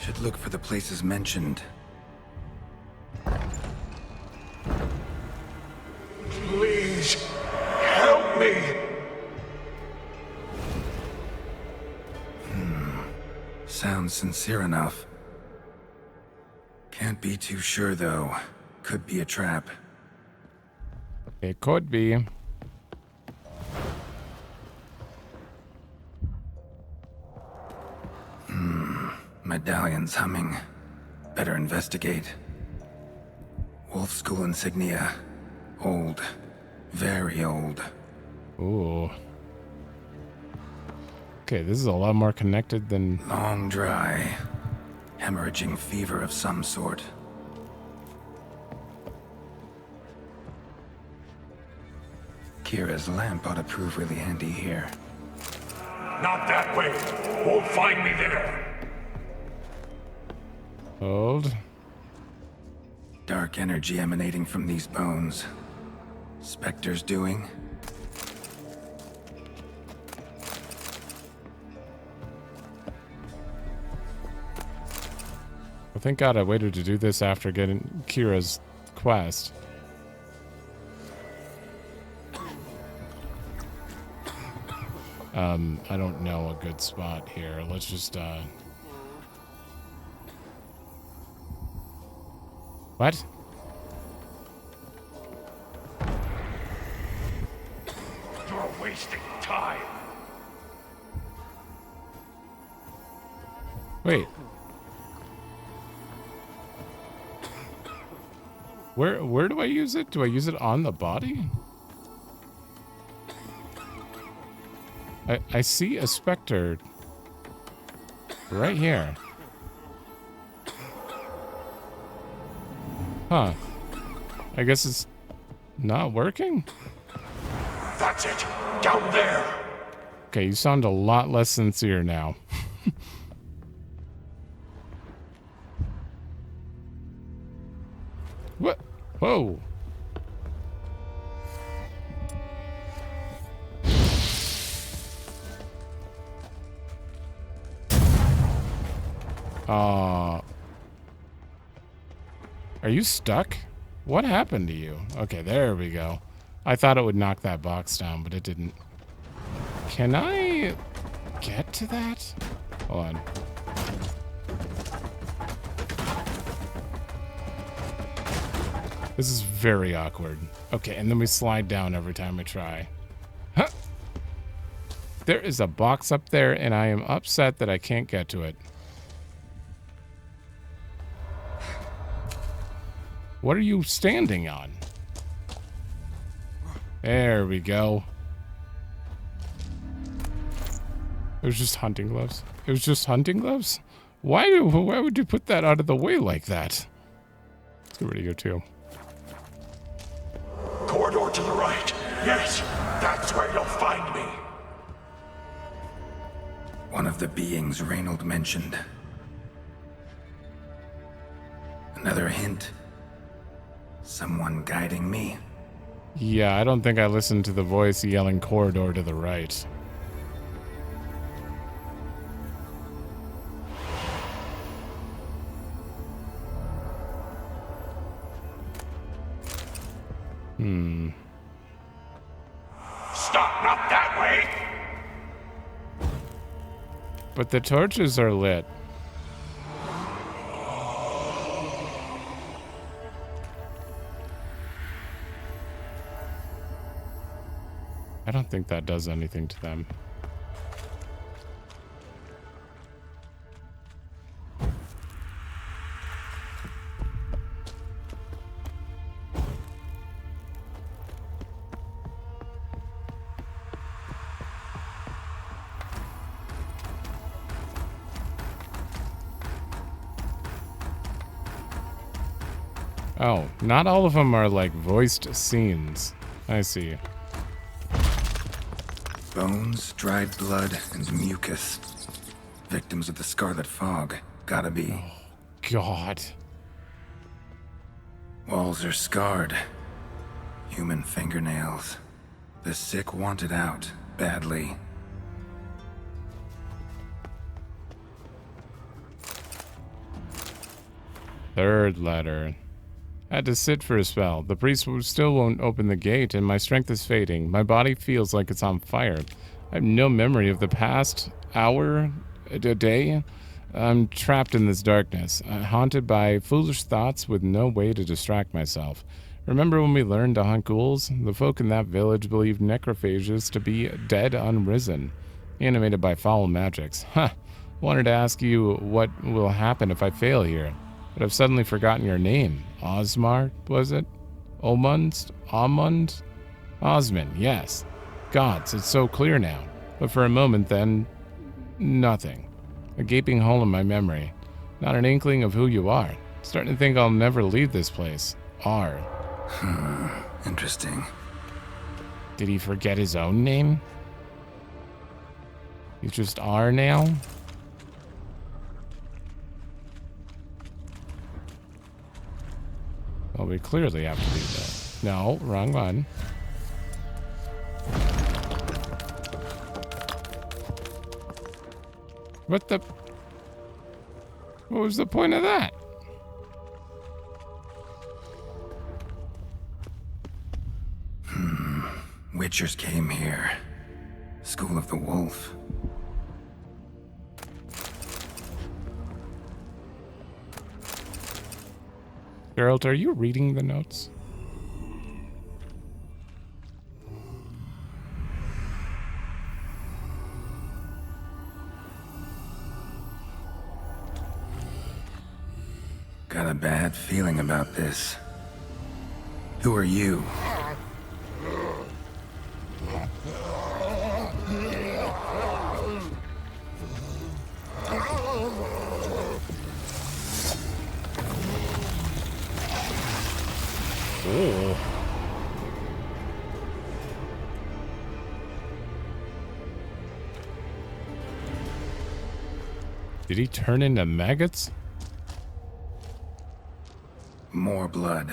B: Should look for the places mentioned.
G: Please, help me!
B: Sounds sincere enough. Can't be too sure, though. Could be a trap.
A: It could be.
B: Medallion's humming. Better investigate. Wolf School insignia. Old. Very old.
A: Ooh. Okay, this is a lot more connected than...
B: Long dry. Hemorrhaging fever of some sort. Kira's lamp ought to prove really handy here.
G: Not that way. Won't find me there.
A: Hold.
B: Dark energy emanating from these bones. Spectre's doing.
A: Well, thank God I waited to do this after getting Kira's quest. I don't know a good spot here. Let's just, What?
G: You're wasting time.
A: Wait. Where do I use it? Do I use it on the body? I see a specter right here. Huh. I guess it's not working?
G: That's it. Down there.
A: Okay, you sound a lot less sincere now. What? Whoa. Are you stuck? What happened to you? Okay, there we go. I thought it would knock that box down, but it didn't. Can I get to that? Hold on. This is very awkward. Okay, and then we slide down every time we try. Huh. There is a box up there, and I am upset that I can't get to it. What are you standing on? There we go. It was just hunting gloves. It was just hunting gloves? Why would you put that out of the way like that? Let's get ready to go too.
G: Corridor to the right. Yes, that's where you'll find me.
B: One of the beings Reynold mentioned. Another hint. Someone guiding me.
A: Yeah, I don't think I listened to the voice yelling corridor to the right.
G: Stop, not that way.
A: But the torches are lit. I don't think that does anything to them. Oh, not all of them are like voiced scenes. I see.
B: Bones, dried blood, and mucus. Victims of the Scarlet Fog. Gotta be.
A: God.
B: Walls are scarred. Human fingernails. The sick want it out. Badly.
A: Third letter. I had to sit for a spell. The priest still won't open the gate, and my strength is fading. My body feels like it's on fire. I have no memory of the past hour, a day. I'm trapped in this darkness, haunted by foolish thoughts with no way to distract myself. Remember when we learned to hunt ghouls? The folk in that village believed necrophages to be dead unrisen, animated by foul magics. Huh. Wanted to ask you what will happen if I fail here. But I've suddenly forgotten your name. Osmar, was it? Amund? Osmond, yes. Gods, it's so clear now. But for a moment then, nothing. A gaping hole in my memory. Not an inkling of who you are. Starting to think I'll never leave this place.
B: Interesting.
A: Did he forget his own name? He's just R now? Well, we clearly have to do that. No, wrong one. What the... What was the point of that?
B: Witchers came here. School of the Wolf.
A: Geralt, are you reading the notes?
B: Got a bad feeling about this. Who are you?
A: Oh. Did he turn into maggots?
B: More blood.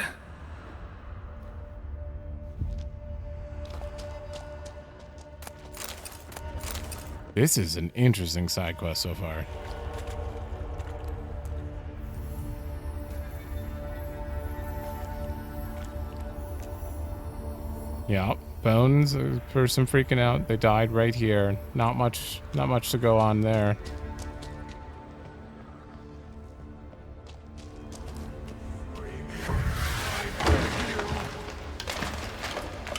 A: This is an interesting side quest so far. Yeah, bones, a person freaking out. They died right here. Not much to go on there.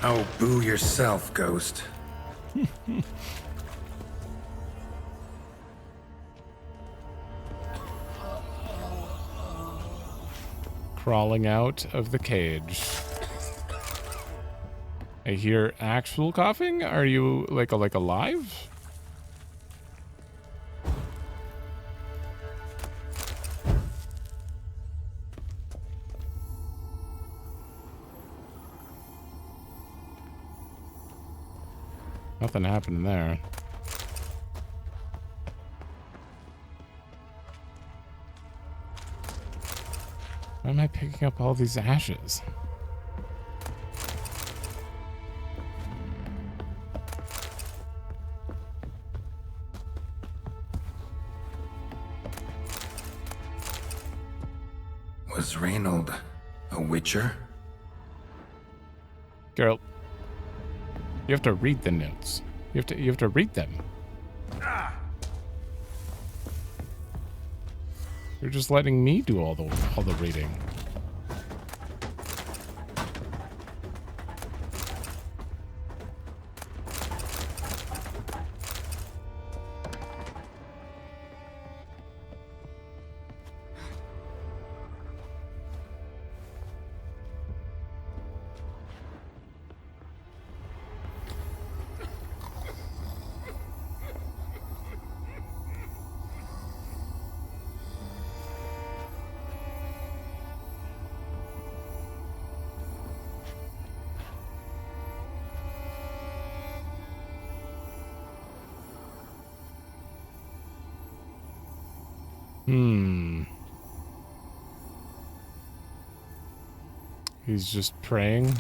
B: Oh, boo yourself, Ghost.
A: Crawling out of the cage. I hear actual coughing? Are you like alive? Nothing happened there. Why am I picking up all these ashes?
B: Was Reynold a witcher?
A: Girl, you have to read the notes. You have to read them. You're just letting me do all the reading. He's just praying.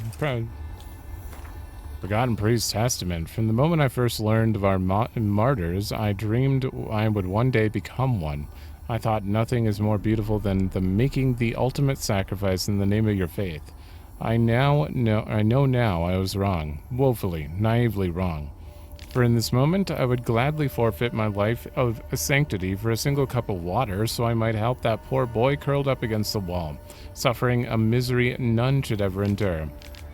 A: Forgotten Priest's Testament. From the moment I first learned of our martyrs, I dreamed I would one day become one. I thought nothing is more beautiful than making the ultimate sacrifice in the name of your faith. I know now I was wrong. Woefully, naively wrong. For in this moment, I would gladly forfeit my life of sanctity for a single cup of water so I might help that poor boy curled up against the wall, suffering a misery none should ever endure.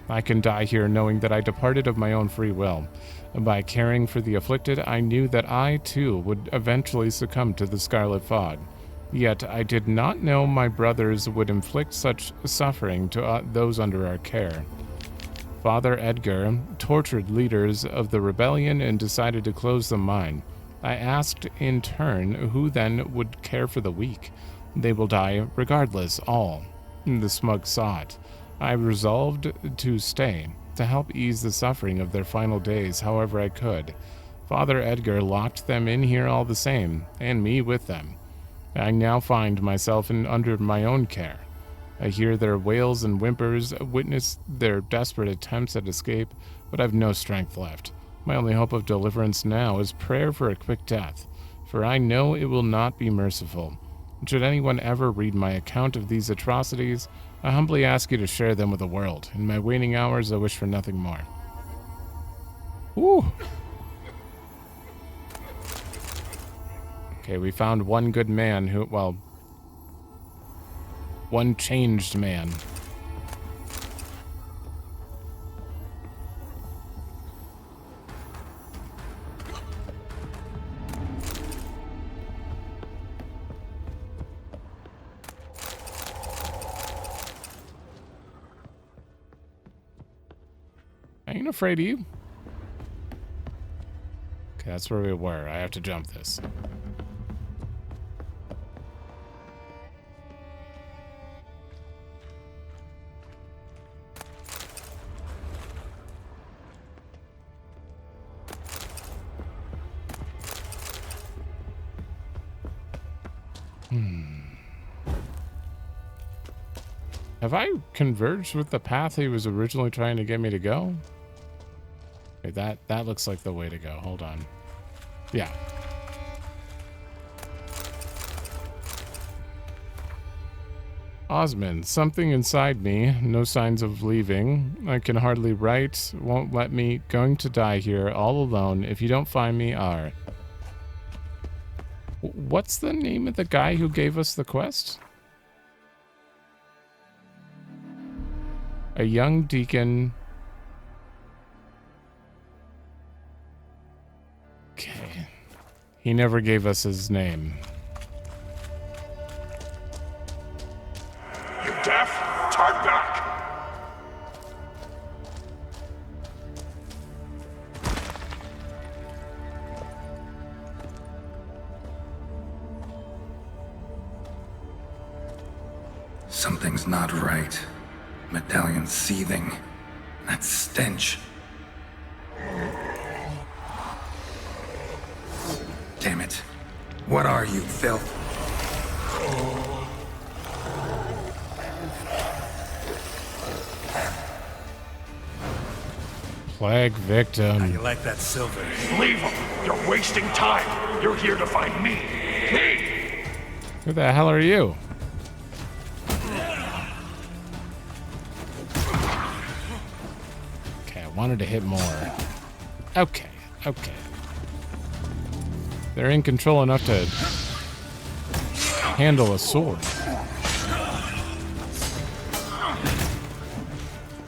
A: I can die here knowing that I departed of my own free will. By caring for the afflicted, I knew that I, too, would eventually succumb to the scarlet fog. Yet I did not know my brothers would inflict such suffering to those under our care. Father Edgar tortured leaders of the rebellion and decided to close the mine. I asked in turn who then would care for the weak. They will die regardless, all. The smug saw it. I resolved to stay, to help ease the suffering of their final days however I could. Father Edgar locked them in here all the same, and me with them. I now find myself under my own care. I hear their wails and whimpers, witness their desperate attempts at escape, but I've no strength left. My only hope of deliverance now is prayer for a quick death, for I know it will not be merciful. Should anyone ever read my account of these atrocities, I humbly ask you to share them with the world. In my waning hours, I wish for nothing more. Woo! Okay, we found one good man who, well, one changed man. I ain't afraid of you. Okay, that's where we were. I have to jump this. Have I converged with the path he was originally trying to get me to go? Okay, that looks like the way to go. Hold on. Yeah. Osmond, something inside me, no signs of leaving. I can hardly write, won't let me, going to die here, all alone. If you don't find me, are. What's the name of the guy who gave us the quest? A young deacon He never gave us his name.
G: You deaf? Turn back!
B: Something's not right. Medallion seething. That stench. Damn it. What are you, filth?
A: Plague victim.
C: You like that silver?
G: Leave him! You're wasting time! You're here to find me! Me!
A: Who the hell are you? Okay, I wanted to hit more. Okay. They're in control enough to handle a sword.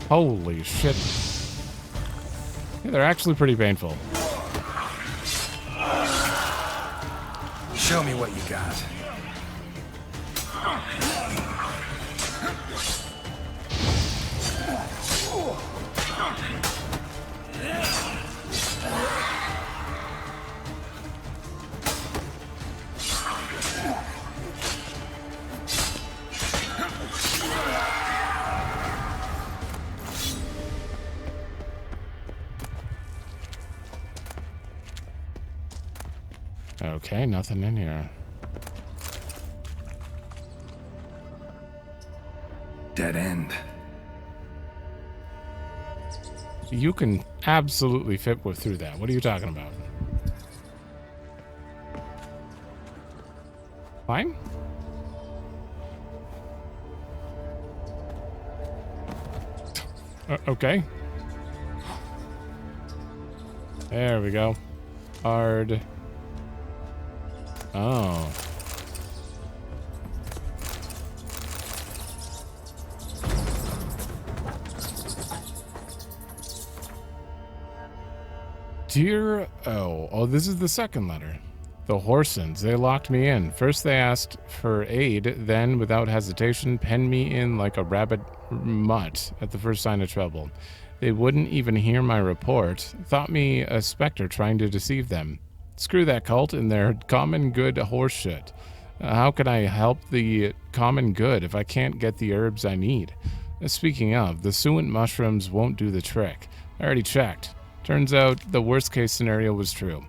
A: Holy shit. Yeah, they're actually pretty painful.
B: Show me what you got.
A: Okay, nothing in here.
B: Dead end.
A: You can absolutely fit through that. What are you talking about? Fine? Okay. There we go. Hard. Oh. Dear Oh, this is the second letter. The Horsens, they locked me in. First they asked for aid, then, without hesitation, penned me in like a rabid mutt at the first sign of trouble. They wouldn't even hear my report, thought me a specter trying to deceive them. Screw that cult and their common good horse shit. How can I help the common good if I can't get the herbs I need? Speaking of, the suent mushrooms won't do the trick. I already checked. Turns out the worst case scenario was true.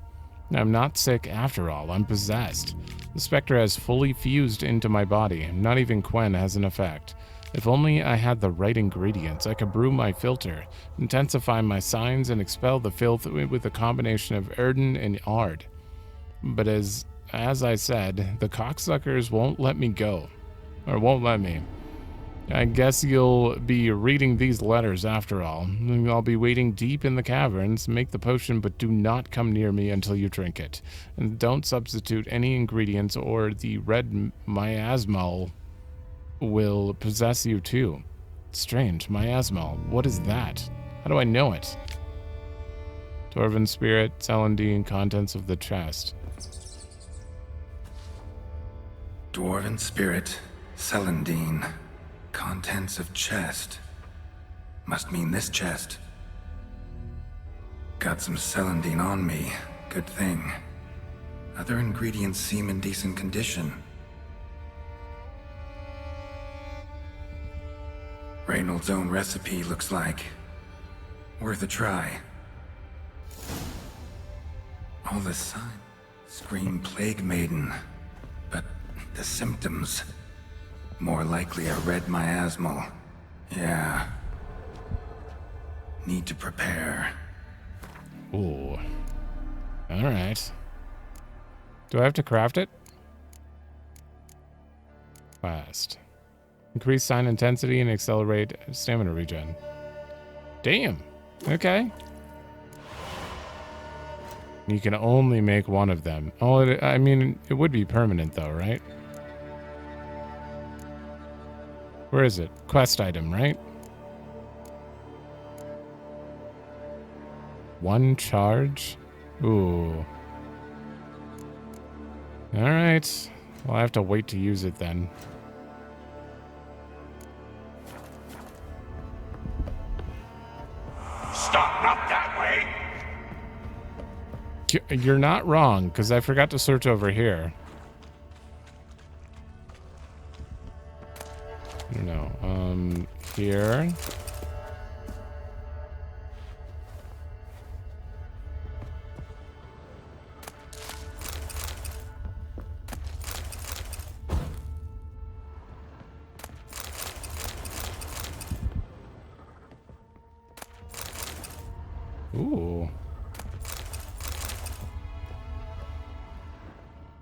A: I'm not sick after all, I'm possessed. The specter has fully fused into my body, not even Quen has an effect. If only I had the right ingredients, I could brew my filter, intensify my signs, and expel the filth with a combination of Erden and Ard. But as I said, the cocksuckers won't let me go. Or won't let me. I guess you'll be reading these letters after all. I'll be waiting deep in the caverns. Make the potion, but do not come near me until you drink it. And don't substitute any ingredients or the red miasmal will possess you too. Strange, miasmal. What is that? How do I know it? Dwarven spirit, Celandine, contents of the chest.
B: Dwarven spirit, Celandine. Contents of chest. Must mean this chest. Got some Celandine on me. Good thing. Other ingredients seem in decent condition. Reynolds' own recipe looks like. Worth a try. All the signs scream Plague Maiden, but the symptoms... more likely a red miasmal. Yeah. Need to prepare.
A: Ooh. Alright. Do I have to craft it? Fast. Increase sign intensity and accelerate stamina regen. Damn. Okay. You can only make one of them. Oh, I mean, it would be permanent though, right? Where is it? Quest item, right? One charge? Ooh. All right. Well, I have to wait to use it then.
G: Stop, not that way!
A: You're not wrong, because I forgot to search over here. No, here. Ooh.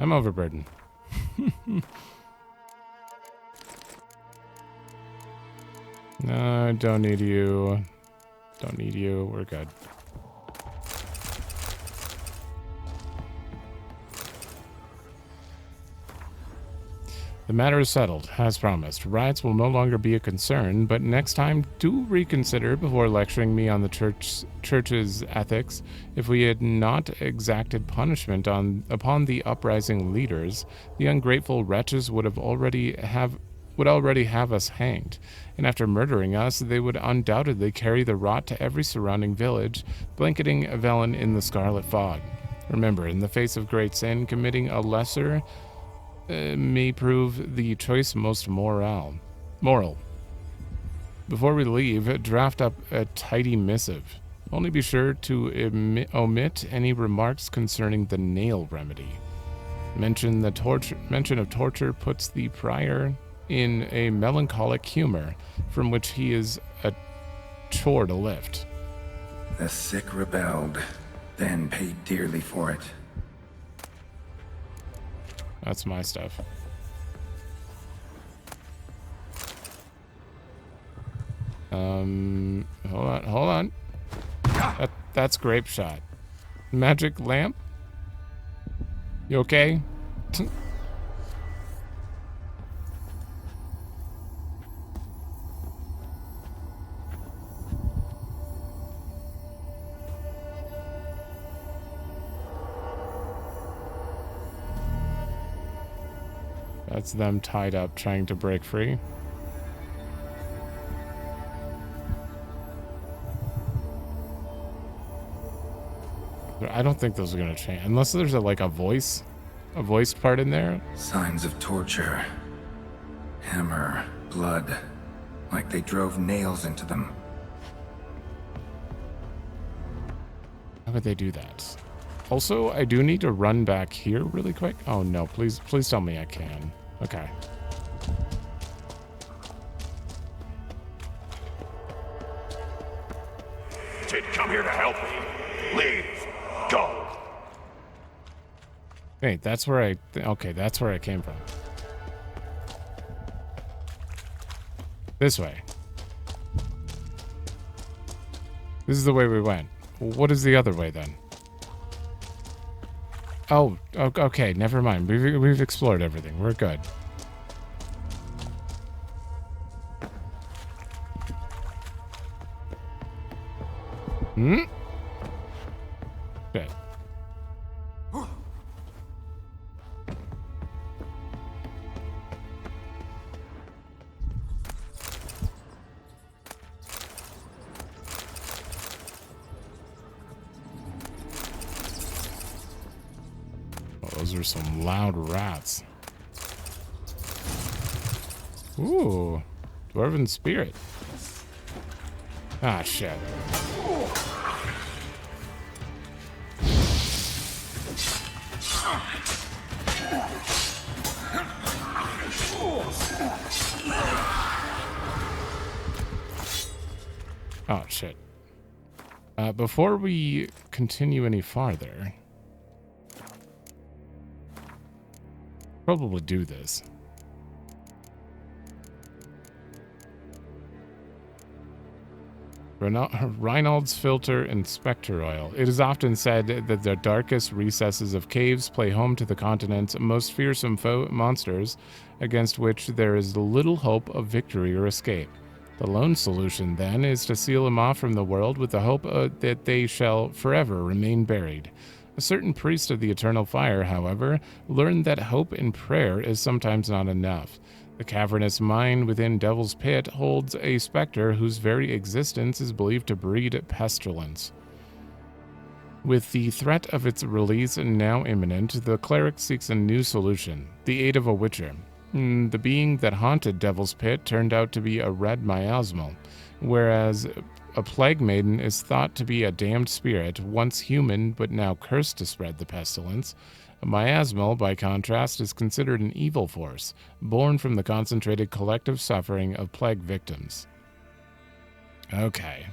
A: I'm overburdened. No, don't need you. Don't need you. We're good. The matter is settled, as promised. Riots will no longer be a concern, but next time do reconsider before lecturing me on the church's ethics. If we had not exacted punishment upon the uprising leaders, the ungrateful wretches would already have us hanged, and after murdering us, they would undoubtedly carry the rot to every surrounding village, blanketing Velen in the scarlet fog. Remember, in the face of great sin, committing a lesser may prove the choice most moral. Before we leave, draft up a tidy missive. Only be sure to omit any remarks concerning the nail remedy. Mention of torture puts the prior in a melancholic humor from which he is a chore to lift.
B: The sick rebelled, then paid dearly for it.
A: That's my stuff. Hold on. That's grape shot. Magic lamp? You okay? That's them tied up trying to break free. I don't think those are going to change. Unless there's a voiced part in there.
B: Signs of torture. Hammer, blood. Like they drove nails into them.
A: How would they do that? Also, I do need to run back here really quick. Oh no, please tell me I can. Okay.
G: Did come here to help me. Leave. Go.
A: Wait, that's where okay, that's where I came from. This way. This is the way we went. What is the other way then? Oh, okay, never mind. We've explored everything. We're good. Good. Those are some loud rats. Ooh, dwarven spirit. Ah, shit. Oh, shit. Before we continue any farther, probably do this. Reinald's filter and spectre oil. It is often said that the darkest recesses of caves play home to the continent's most fearsome monsters, against which there is little hope of victory or escape. The lone solution, then, is to seal them off from the world with the hope that they shall forever remain buried. A certain priest of the eternal fire, however, learned that hope and prayer is sometimes not enough. The cavernous mine within Devil's Pit holds a specter whose very existence is believed to breed pestilence. With the threat of its release now imminent, the cleric seeks a new solution, the aid of a witcher. The being that haunted Devil's Pit turned out to be a red miasmal, whereas a plague maiden is thought to be a damned spirit, once human but now cursed to spread the pestilence. A miasmal, by contrast, is considered an evil force, born from the concentrated collective suffering of plague victims. Okay.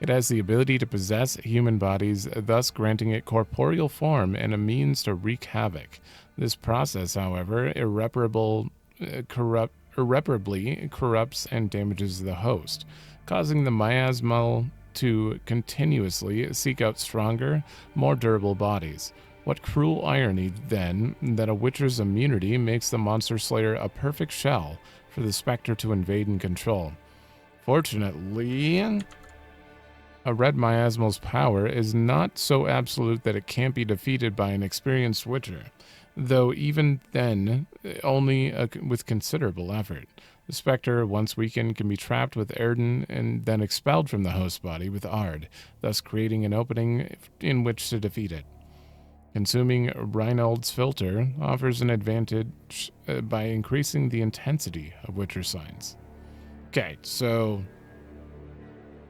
A: It has the ability to possess human bodies, thus granting it corporeal form and a means to wreak havoc. This process, however, irreparably corrupts and damages the host, causing the miasmal to continuously seek out stronger, more durable bodies. What cruel irony, then, that a witcher's immunity makes the monster slayer a perfect shell for the specter to invade and control. Fortunately, a red miasmal's power is not so absolute that it can't be defeated by an experienced witcher, though even then, only with considerable effort. The specter, once weakened, can be trapped with Erden and then expelled from the host body with Ard, thus creating an opening in which to defeat it. Consuming Reinald's filter offers an advantage by increasing the intensity of witcher signs. Okay, so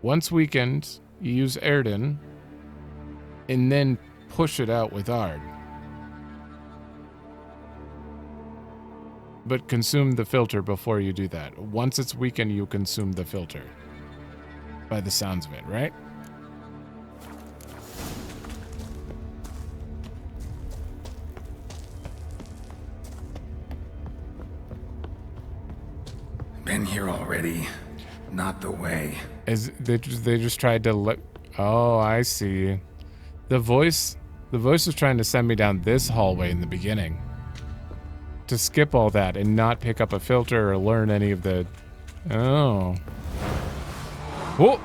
A: once weakened, you use Erden and then push it out with Ard. But consume the filter before you do that. Once it's weakened, you consume the filter. By the sounds of it, right?
B: Been here already. Not the way.
A: They just tried to let... Oh, I see. The voice was trying to send me down this hallway in the beginning. To skip all that and not pick up a filter or learn any of the... Oh. Whoa!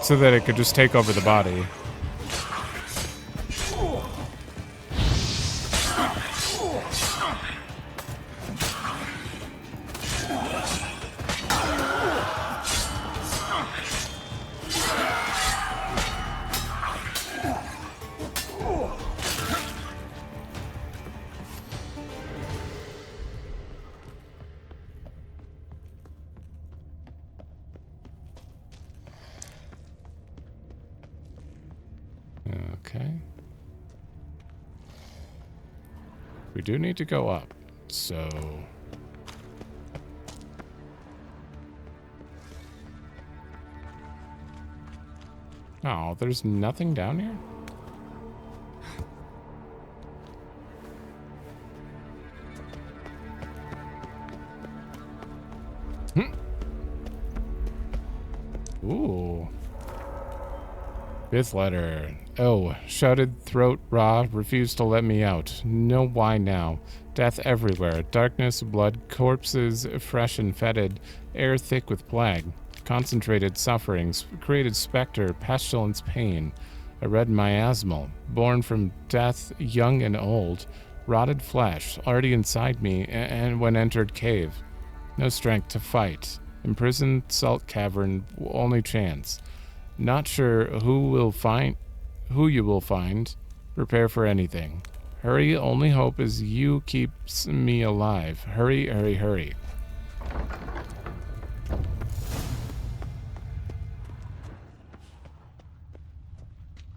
A: So that it could just take over the body. Okay. We do need to go up, so... Oh, there's nothing down here? Ooh. Fifth letter. Oh, shouted throat raw, refused to let me out. No, why now? Death everywhere. Darkness, blood, corpses, fresh and fetid, air thick with plague. Concentrated sufferings, created specter, pestilence, pain. A red miasmal, born from death, young and old. Rotted flesh, already inside me, and when entered cave. No strength to fight. Imprisoned salt cavern, only chance. Not sure who you will find. Prepare for anything. Hurry, only hope is you keeps me alive. Hurry, hurry, hurry.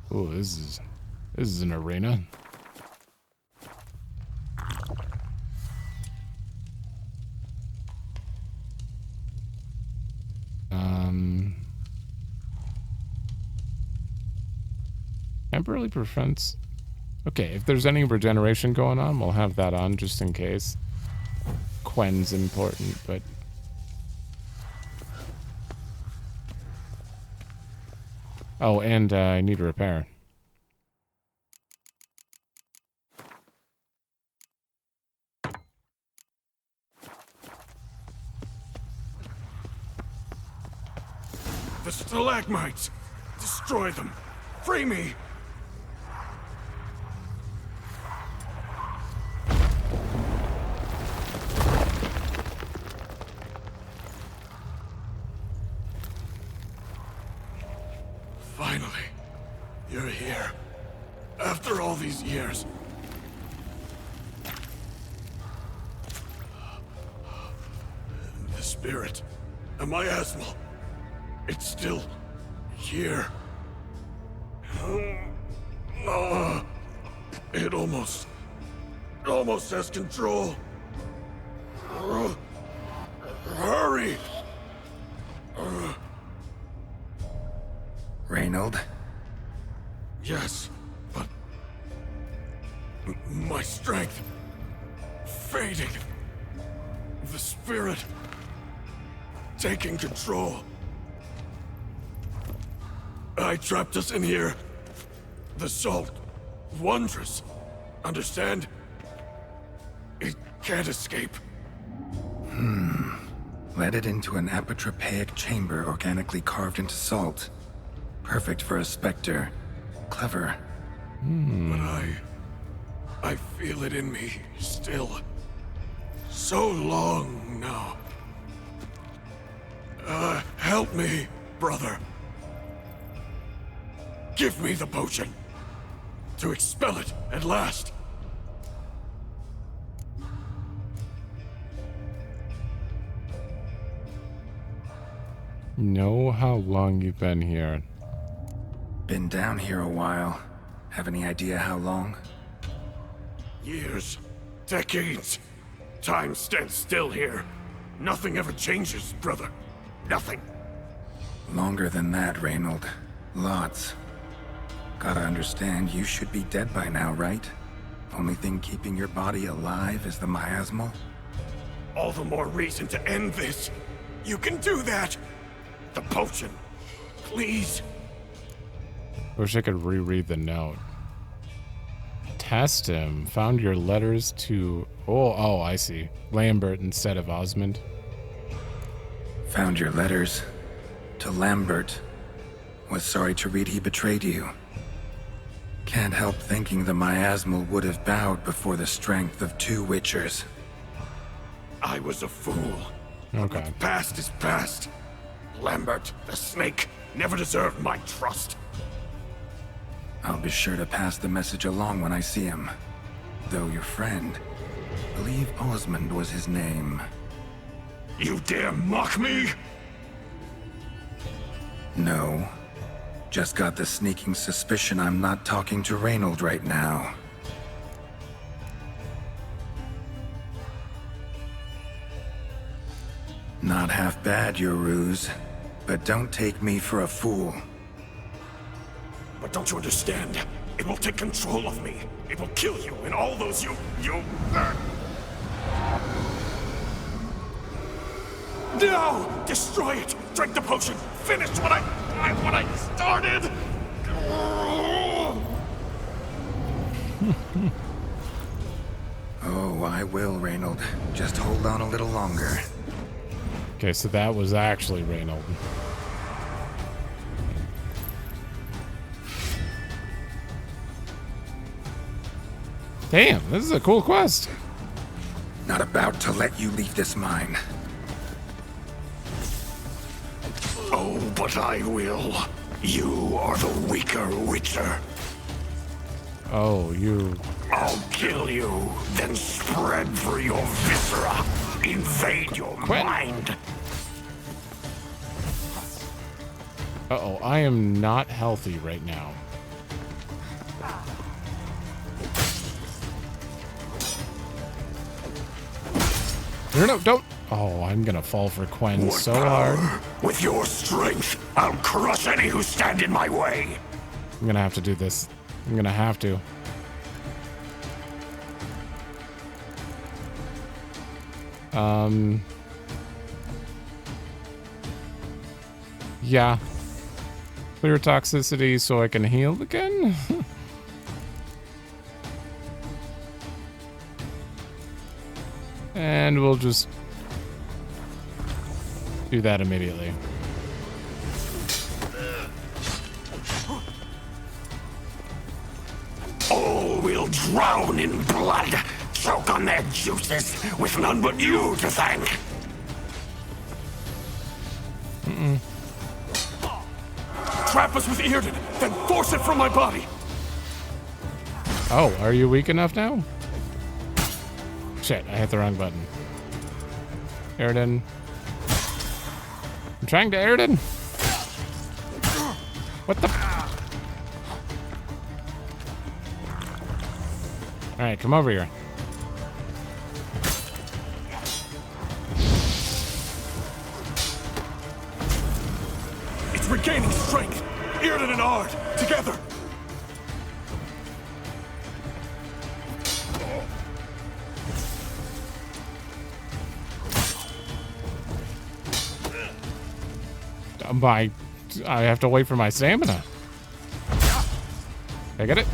A: Oh, this is an arena. Temporarily prevents... Okay, if there's any regeneration going on, we'll have that on just in case. Quen's important, but... Oh, and I need a repair.
G: The stalagmites! Destroy them! Free me! Finally, you're here. After all these years. The spirit, a miasmal, it's still here. It almost has control. Hurry!
B: Reynold?
G: Yes, but my strength fading. The spirit taking control. I trapped us in here. The salt, wondrous. Understand? It can't escape.
B: Led it into an apotropaic chamber organically carved into salt. Perfect for a specter. Clever.
G: But I feel it in me still. So long now. Help me, brother. Give me the potion. To expel it at last.
A: Know how long you've been here?
B: Been down here a while. Have any idea how long?
G: Years. Decades. Time stands still here. Nothing ever changes, brother. Nothing.
B: Longer than that, Reynold. Lots. Gotta understand, you should be dead by now, right? Only thing keeping your body alive is the miasmal?
G: All the more reason to end this. You can do that. The potion. Please.
A: Wish I could reread the note. Test him. Found your letters to... Oh, I see. Lambert instead of Osmond.
B: Found your letters. To Lambert. Was sorry to read he betrayed you. Can't help thinking the miasmal would have bowed before the strength of 2 Witchers.
G: I was a fool.
A: Okay.
G: What's past is past. Lambert, the snake, never deserved my trust.
B: I'll be sure to pass the message along when I see him. Though your friend, believe Osmond was his name.
G: You dare mock me?
B: No. Just got the sneaking suspicion I'm not talking to Reynold right now. Not half bad, your ruse. But don't take me for a fool.
G: But don't you understand? It will take control of me. It will kill you and all those you... No! Destroy it! Drink the potion! Finish what I started!
B: Oh, I will, Reynold. Just hold on a little longer.
A: Okay, so that was actually Reynold. Damn, this is a cool quest.
B: Not about to let you leave this mine.
G: Oh, but I will. You are the weaker Witcher.
A: Oh, you...
G: I'll kill you, then spread through your viscera. Invade your mind.
A: Uh-oh, I am not healthy right now. No, don't. Oh, I'm gonna fall for Quen so hard.
G: With your strength, I'll crush any who stand in my way.
A: I'm gonna have to do this. I'm gonna have to. Yeah. Clear toxicity so I can heal again? And we'll just do that immediately.
G: All will drown in blood, choke on their juices, with none but you to thank. trap us with Yrden, then force it from my body.
A: Oh, are you weak enough now? Shit, I hit the wrong button. Yrden. I'm trying to Yrden. What the? Alright, come over here.
G: It's regaining strength. Yrden and Ard, together.
A: I have to wait for my stamina. I get it?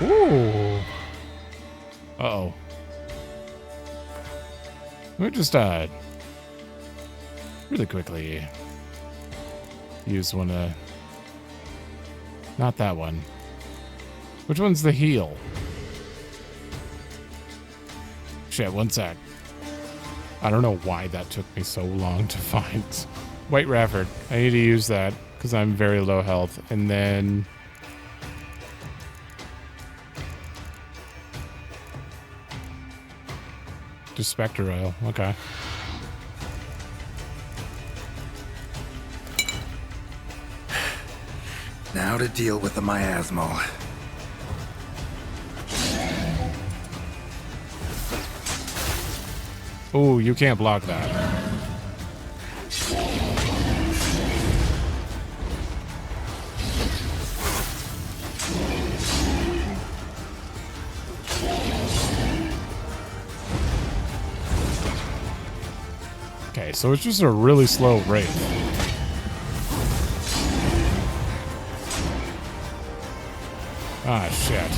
A: Ooh. Uh-oh. Let me just, really quickly use one of... Not that one. Which one's the heal? Shit, one sec. I don't know why that took me so long to find. White Rafford. I need to use that because I'm very low health. And then... Just Spectre Oil. Okay.
B: Now to deal with the miasmal.
A: Oh, you can't block that. Okay, so it's just a really slow rate. Ah, shit.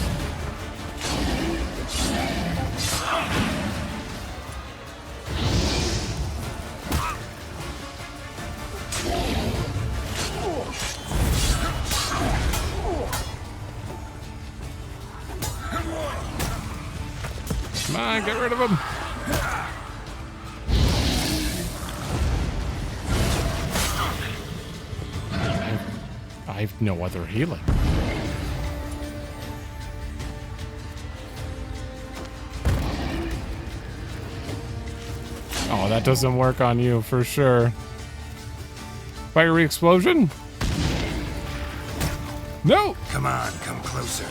A: Come on, get rid of him. I have no other healing. Oh, that doesn't work on you for sure. Fiery explosion? No!
B: Come on, come closer.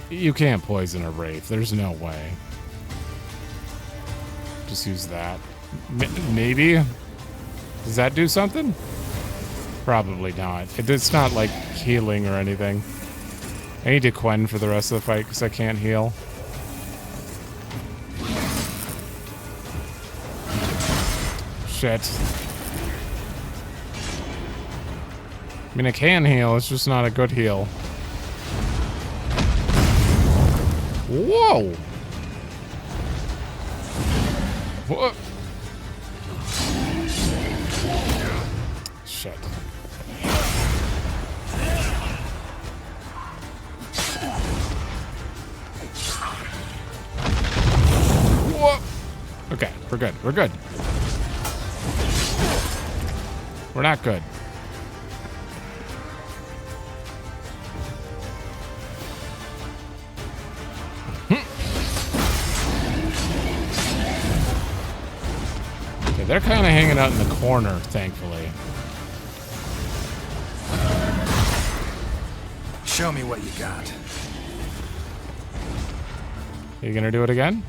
A: You can't poison a wraith. There's no way. Just use that. Maybe? Does that do something? Probably not. It's not like healing or anything. I need to Quen for the rest of the fight because I can't heal. Shit. I mean, I can heal. It's just not a good heal. Whoa! What? Shit. Whoa! Okay, we're good. We're good. We're not good. They're kind of hanging out in the corner, thankfully.
B: Show me what you got.
A: Are you gonna do it again?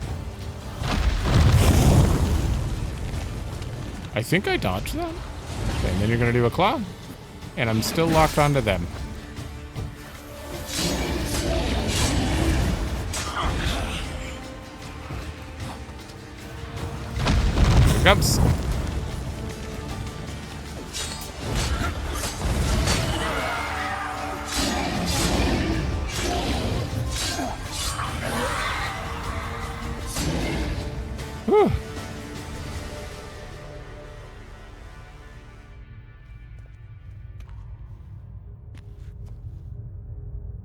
A: I think I dodged that. Okay, and then you're gonna do a claw. And I'm still locked onto them. Here comes. Whew.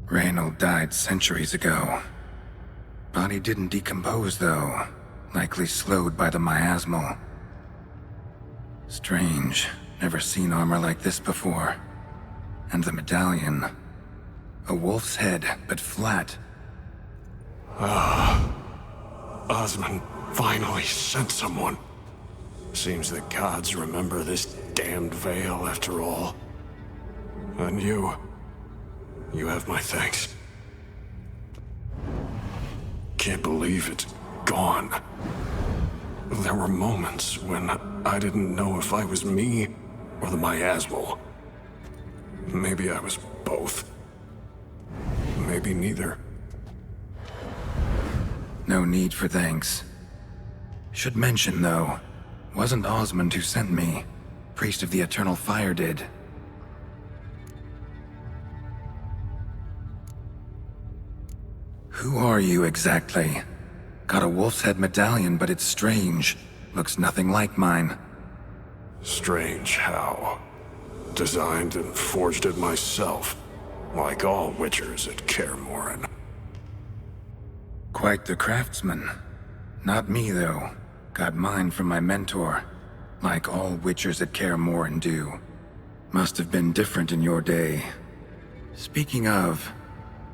B: Reynold died centuries ago. Body didn't decompose, though. Likely slowed by the miasmal. Strange. Never seen armor like this before. And the medallion. A wolf's head, but flat.
G: Osmond finally sent someone. Seems the gods remember this damned veil after all. And you have my thanks. Can't believe it's gone. There were moments when I didn't know if I was me or the miasmal. Maybe I was both. Maybe neither.
B: No need for thanks. Should mention, though, wasn't Osmond who sent me. Priest of the Eternal Fire did. Who are you exactly? Got a wolf's head medallion, but it's strange. Looks nothing like mine.
G: Strange how. Designed and forged it myself, like all witchers at Kaer Morhen.
B: Quite the craftsman. Not me, though. Got mine from my mentor, like all witchers at Kaer Morhen do. Must have been different in your day. Speaking of,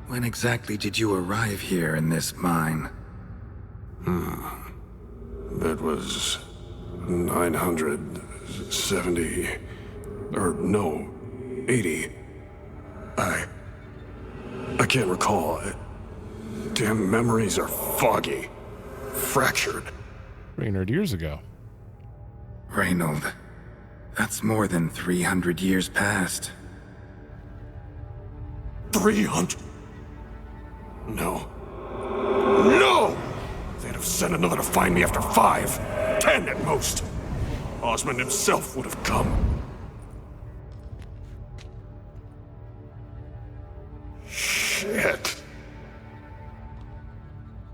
B: when exactly did you arrive here in this mine?
G: That was 970... or no, 80. I can't recall. Damn memories are foggy. Fractured.
A: 300 years ago.
B: Reynold. That's more than 300 years past.
G: 300? No. No! They'd have sent another to find me after 5, 10 at most. Osmond himself would have come. Shit.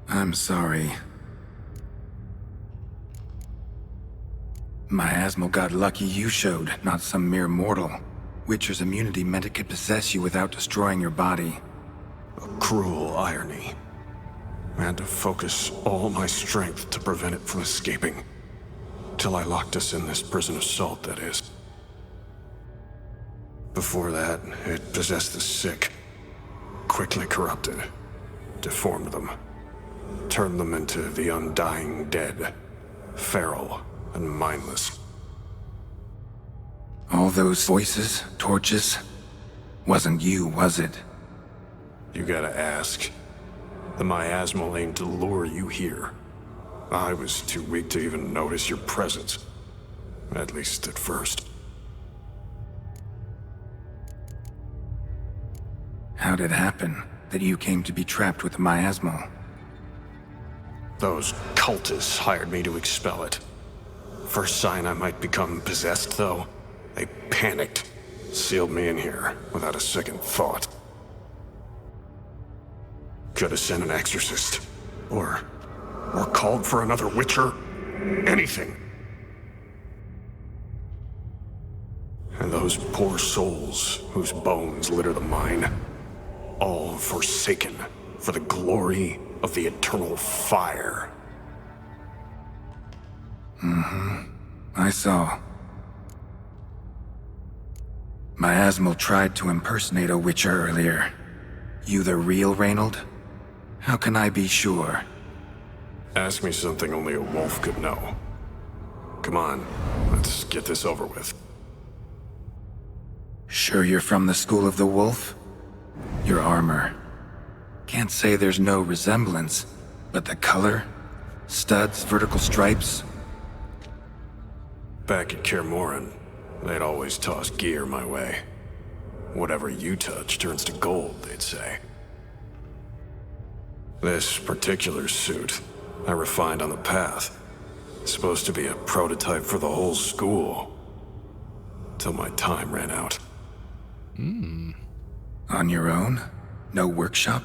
B: I'm sorry. Miasmal got lucky you showed, not some mere mortal. Witcher's immunity meant it could possess you without destroying your body.
G: A cruel irony. I had to focus all my strength to prevent it from escaping. Till I locked us in this prison of salt, that is. Before that, it possessed the sick. Quickly corrupted. Deformed them. Turned them into the undying dead. Feral and mindless.
B: All those voices, torches? Wasn't you, was it?
G: You gotta ask. The miasmal aimed to lure you here. I was too weak to even notice your presence. At least at first.
B: How'd it happen that you came to be trapped with the miasmal?
G: Those cultists hired me to expel it. First sign I might become possessed, though, they panicked. Sealed me in here without a second thought. Could have sent an exorcist. Or called for another witcher. Anything. And those poor souls whose bones litter the mine, all forsaken for the glory of the eternal fire.
B: I saw. Miasmal tried to impersonate a witcher earlier. You the real Reynold? How can I be sure?
G: Ask me something only a wolf could know. Come on, let's get this over with.
B: Sure you're from the School of the Wolf? Your armor. Can't say there's no resemblance, but the color? Studs, vertical stripes?
G: Back at Kaer Morhen, they'd always toss gear my way. Whatever you touch turns to gold, they'd say. This particular suit, I refined on the path. Supposed to be a prototype for the whole school. Till my time ran out.
B: On your own? No workshop?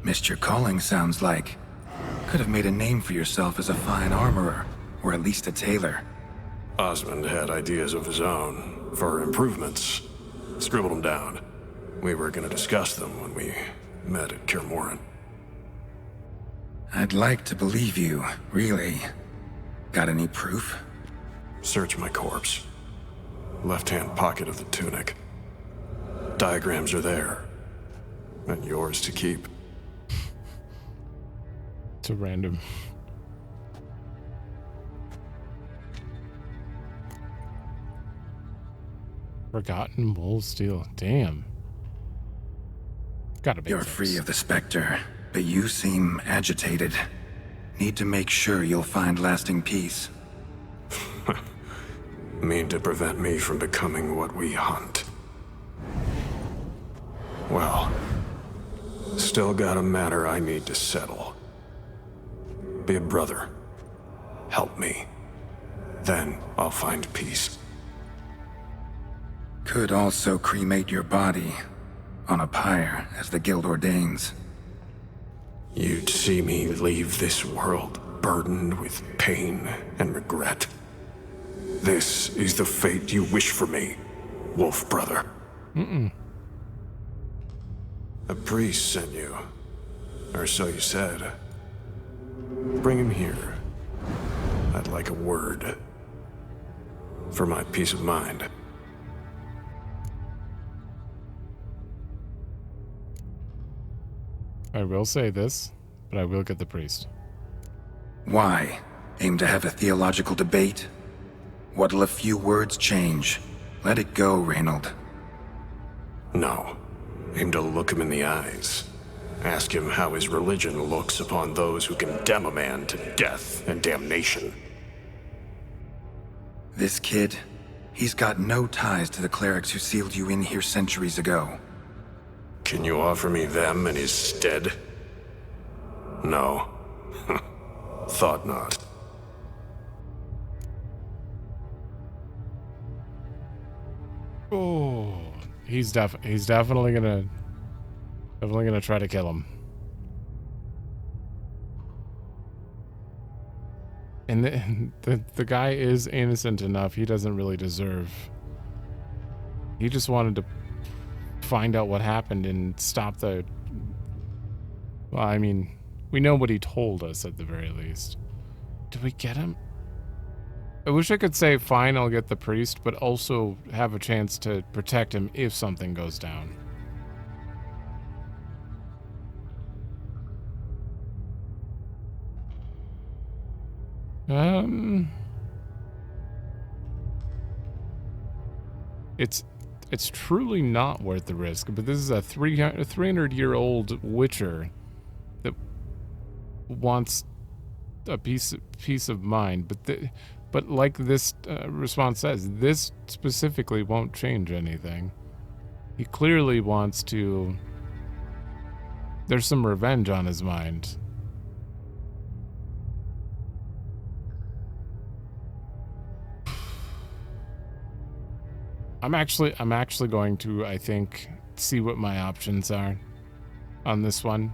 B: Missed your calling, sounds like. Could have made a name for yourself as a fine armorer, or at least a tailor.
G: Osmond had ideas of his own, for improvements. Scribbled them down. We were gonna discuss them when we met at Kirmoran.
B: I'd like to believe you, really. Got any proof?
G: Search my corpse. Left-hand pocket of the tunic. Diagrams are there. And yours to keep.
A: It's a random. Forgotten wool steel. Damn. Gotta be.
B: You're free of the Spectre, but you seem agitated. Need to make sure you'll find lasting peace.
G: Mean to prevent me from becoming what we hunt. Well, still got a matter I need to settle. Be a brother. Help me. Then I'll find peace.
B: Could also cremate your body on a pyre, as the guild ordains.
G: You'd see me leave this world burdened with pain and regret. This is the fate you wish for me, wolf brother. A priest sent you, or so you said. Bring him here. I'd like a word. For my peace of mind.
A: I will say this, but I will get the priest.
B: Why? Aim to have a theological debate? What'll a few words change? Let it go, Reynold.
G: No. Aim to look him in the eyes. Ask him how his religion looks upon those who condemn a man to death and damnation.
B: This kid, he's got no ties to the clerics who sealed you in here centuries ago.
G: Can you offer me them in his stead? No. Thought not.
A: Oh, he's definitely gonna try to kill him. And the guy is innocent enough. He doesn't really deserve. He just wanted to find out what happened and stop the. Well, I mean, we know what he told us at the very least. Did we get him? I wish I could say, fine, I'll get the priest, but also have a chance to protect him if something goes down. It's truly not worth the risk, but this is a 300-year-old witcher that wants a peace of mind, but like this response says, this specifically won't change anything. He clearly wants to. There's some revenge on his mind. I'm actually going to, I think, see what my options are on this one.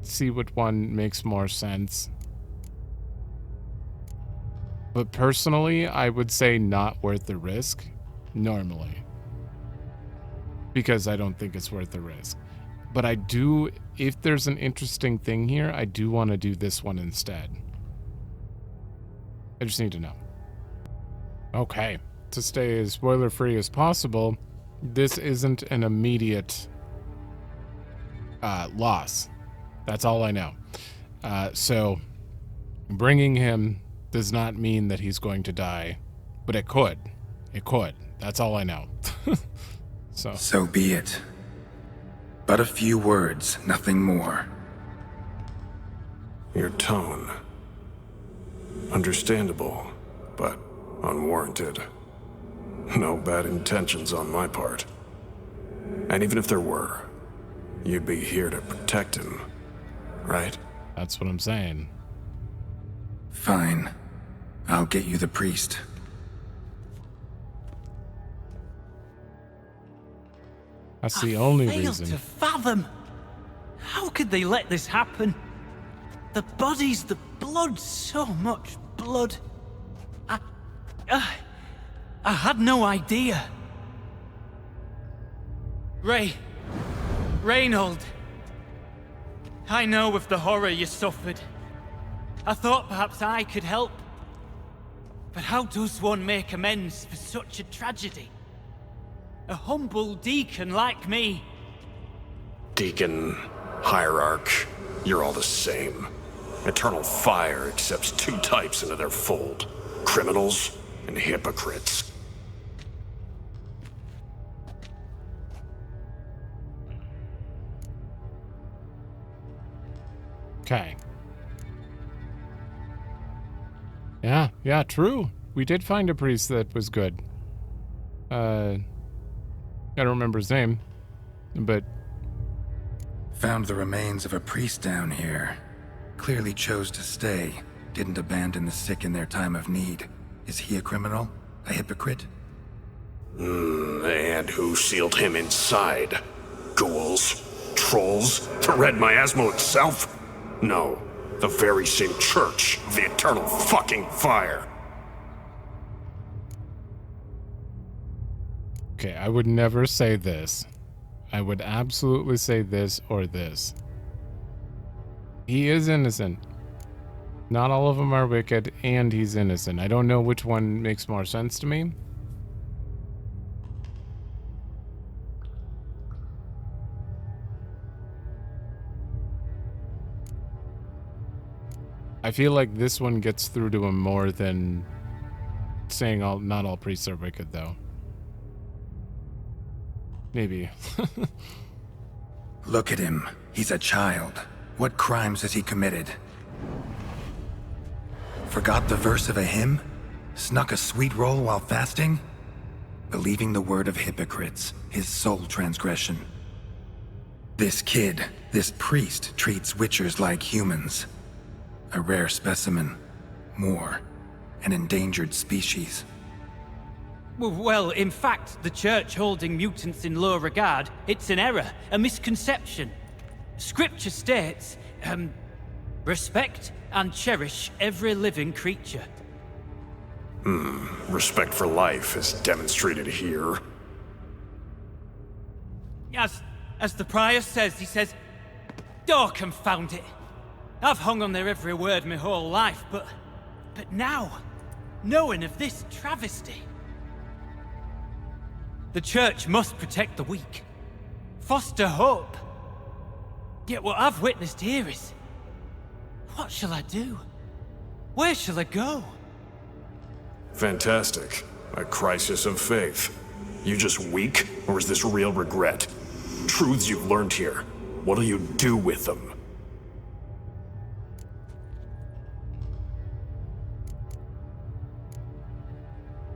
A: See what one makes more sense. But personally, I would say not worth the risk, normally. Because I don't think it's worth the risk. But I do, if there's an interesting thing here, I do want to do this one instead. I just need to know. Okay, to stay as spoiler-free as possible, this isn't an immediate loss. That's all I know. So, bringing him does not mean that he's going to die, but it could. It could. That's all I know.
B: So be it. But a few words, nothing more.
G: Your tone. Understandable, but unwarranted. No bad intentions on my part. And even if there were, you'd be here to protect him, right?
A: That's what I'm saying.
B: Fine. I'll get you the priest.
A: That's the only
F: I fail
A: reason.
F: to fathom. How could they let this happen? The bodies, the blood, so much blood. I had no idea. Reynold. I know of the horror you suffered. I thought perhaps I could help. But how does one make amends for such a tragedy? A humble deacon like me.
G: Deacon, hierarch, you're all the same. Eternal Fire accepts two types into their fold. Criminals and hypocrites.
A: Okay. Yeah, true. We did find a priest that was good. I don't remember his name, but...
B: Found the remains of a priest down here. Clearly chose to stay. Didn't abandon the sick in their time of need. Is he a criminal? A hypocrite?
G: And who sealed him inside? Ghouls? Trolls? The Red Miasmo itself? No. The very same church of the Eternal fucking Fire.
A: Okay, I would never say this. I would absolutely say this or this. He is innocent. Not all of them are wicked, and he's innocent. I don't know which one makes more sense to me. I feel like this one gets through to him more than saying not all priests are wicked, though. Maybe.
B: Look at him. He's a child. What crimes has he committed? Forgot the verse of a hymn? Snuck a sweet roll while fasting? Believing the word of hypocrites, his sole transgression. This kid, this priest, treats witchers like humans. A rare specimen. More. An endangered species.
F: Well, in fact, the church holding mutants in low regard, it's an error, a misconception. Scripture states, respect and cherish every living creature.
G: Respect for life is demonstrated here.
F: As the prior says, he says, "Oh, confound it. I've hung on their every word my whole life, but now, knowing of this travesty, the church must protect the weak, foster hope. Yet what I've witnessed here is, what shall I do? Where shall I go?"
G: Fantastic. A crisis of faith. You just weak, or is this real regret? Truths you've learned here. What'll you do with them?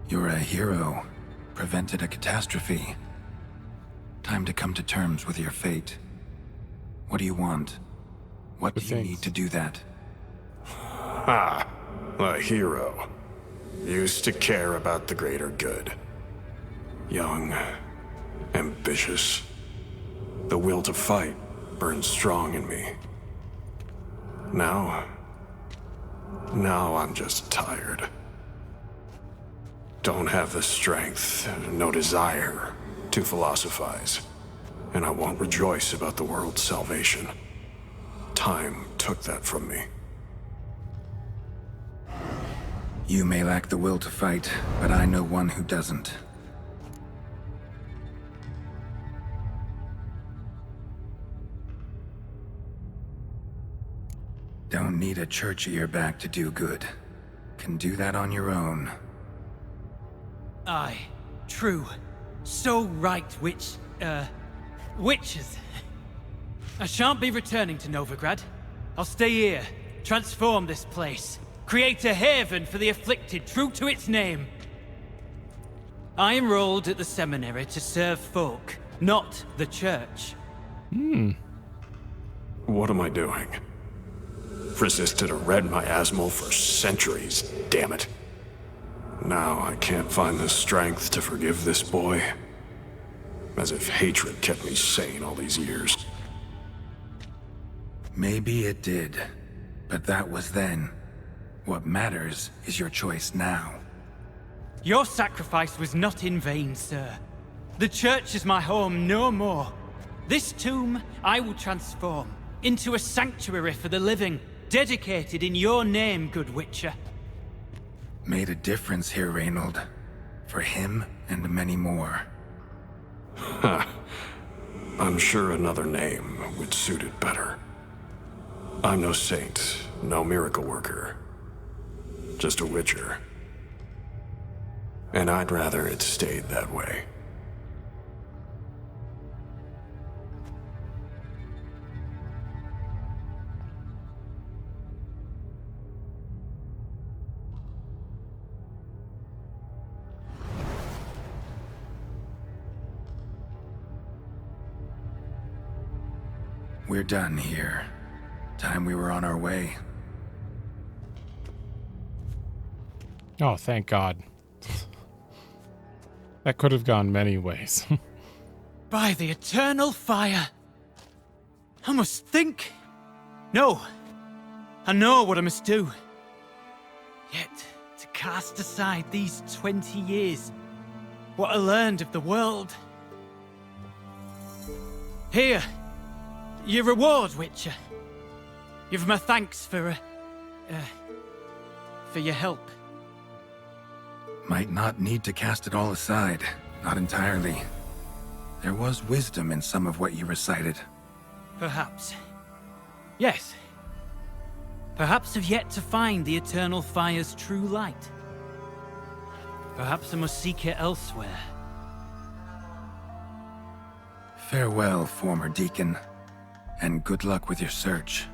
B: You're a hero. Prevented a catastrophe. Time to come to terms with your fate. What do you want? What do you need to do that?
G: A hero. Used to care about the greater good. Young. Ambitious. The will to fight burns strong in me. Now I'm just tired. Don't have the strength, no desire to philosophize. And I won't rejoice about the world's salvation. Time took that from me.
B: You may lack the will to fight, but I know one who doesn't. Don't need a church at your back to do good. Can do that on your own.
F: Aye, true. So right, witches. I shan't be returning to Novigrad. I'll stay here, transform this place, create a haven for the afflicted, true to its name. I enrolled at the seminary to serve folk, not the church.
G: What am I doing? Resisted a red miasmal for centuries, damn it. Now I can't find the strength to forgive this boy. As if hatred kept me sane all these years.
B: Maybe it did, but that was then. What matters is your choice now.
F: Your sacrifice was not in vain, sir. The church is my home no more. This tomb I will transform into a sanctuary for the living, dedicated in your name, good Witcher.
B: Made a difference here, Reynold. For him and many more.
G: I'm sure another name would suit it better. I'm no saint, no miracle worker. Just a Witcher. And I'd rather it stayed that way.
B: We're done here. Time we were on our way.
A: Oh, thank God. That could have gone many ways.
F: By the eternal fire. I must think. No. I know what I must do. Yet, to cast aside these 20 years, what I learned of the world. Here. Your reward, Witcher. You've my thanks for your help.
B: Might not need to cast it all aside. Not entirely. There was wisdom in some of what you recited.
F: Perhaps. Yes. Perhaps I've yet to find the eternal fire's true light. Perhaps I must seek it elsewhere.
B: Farewell, former deacon. And good luck with your search.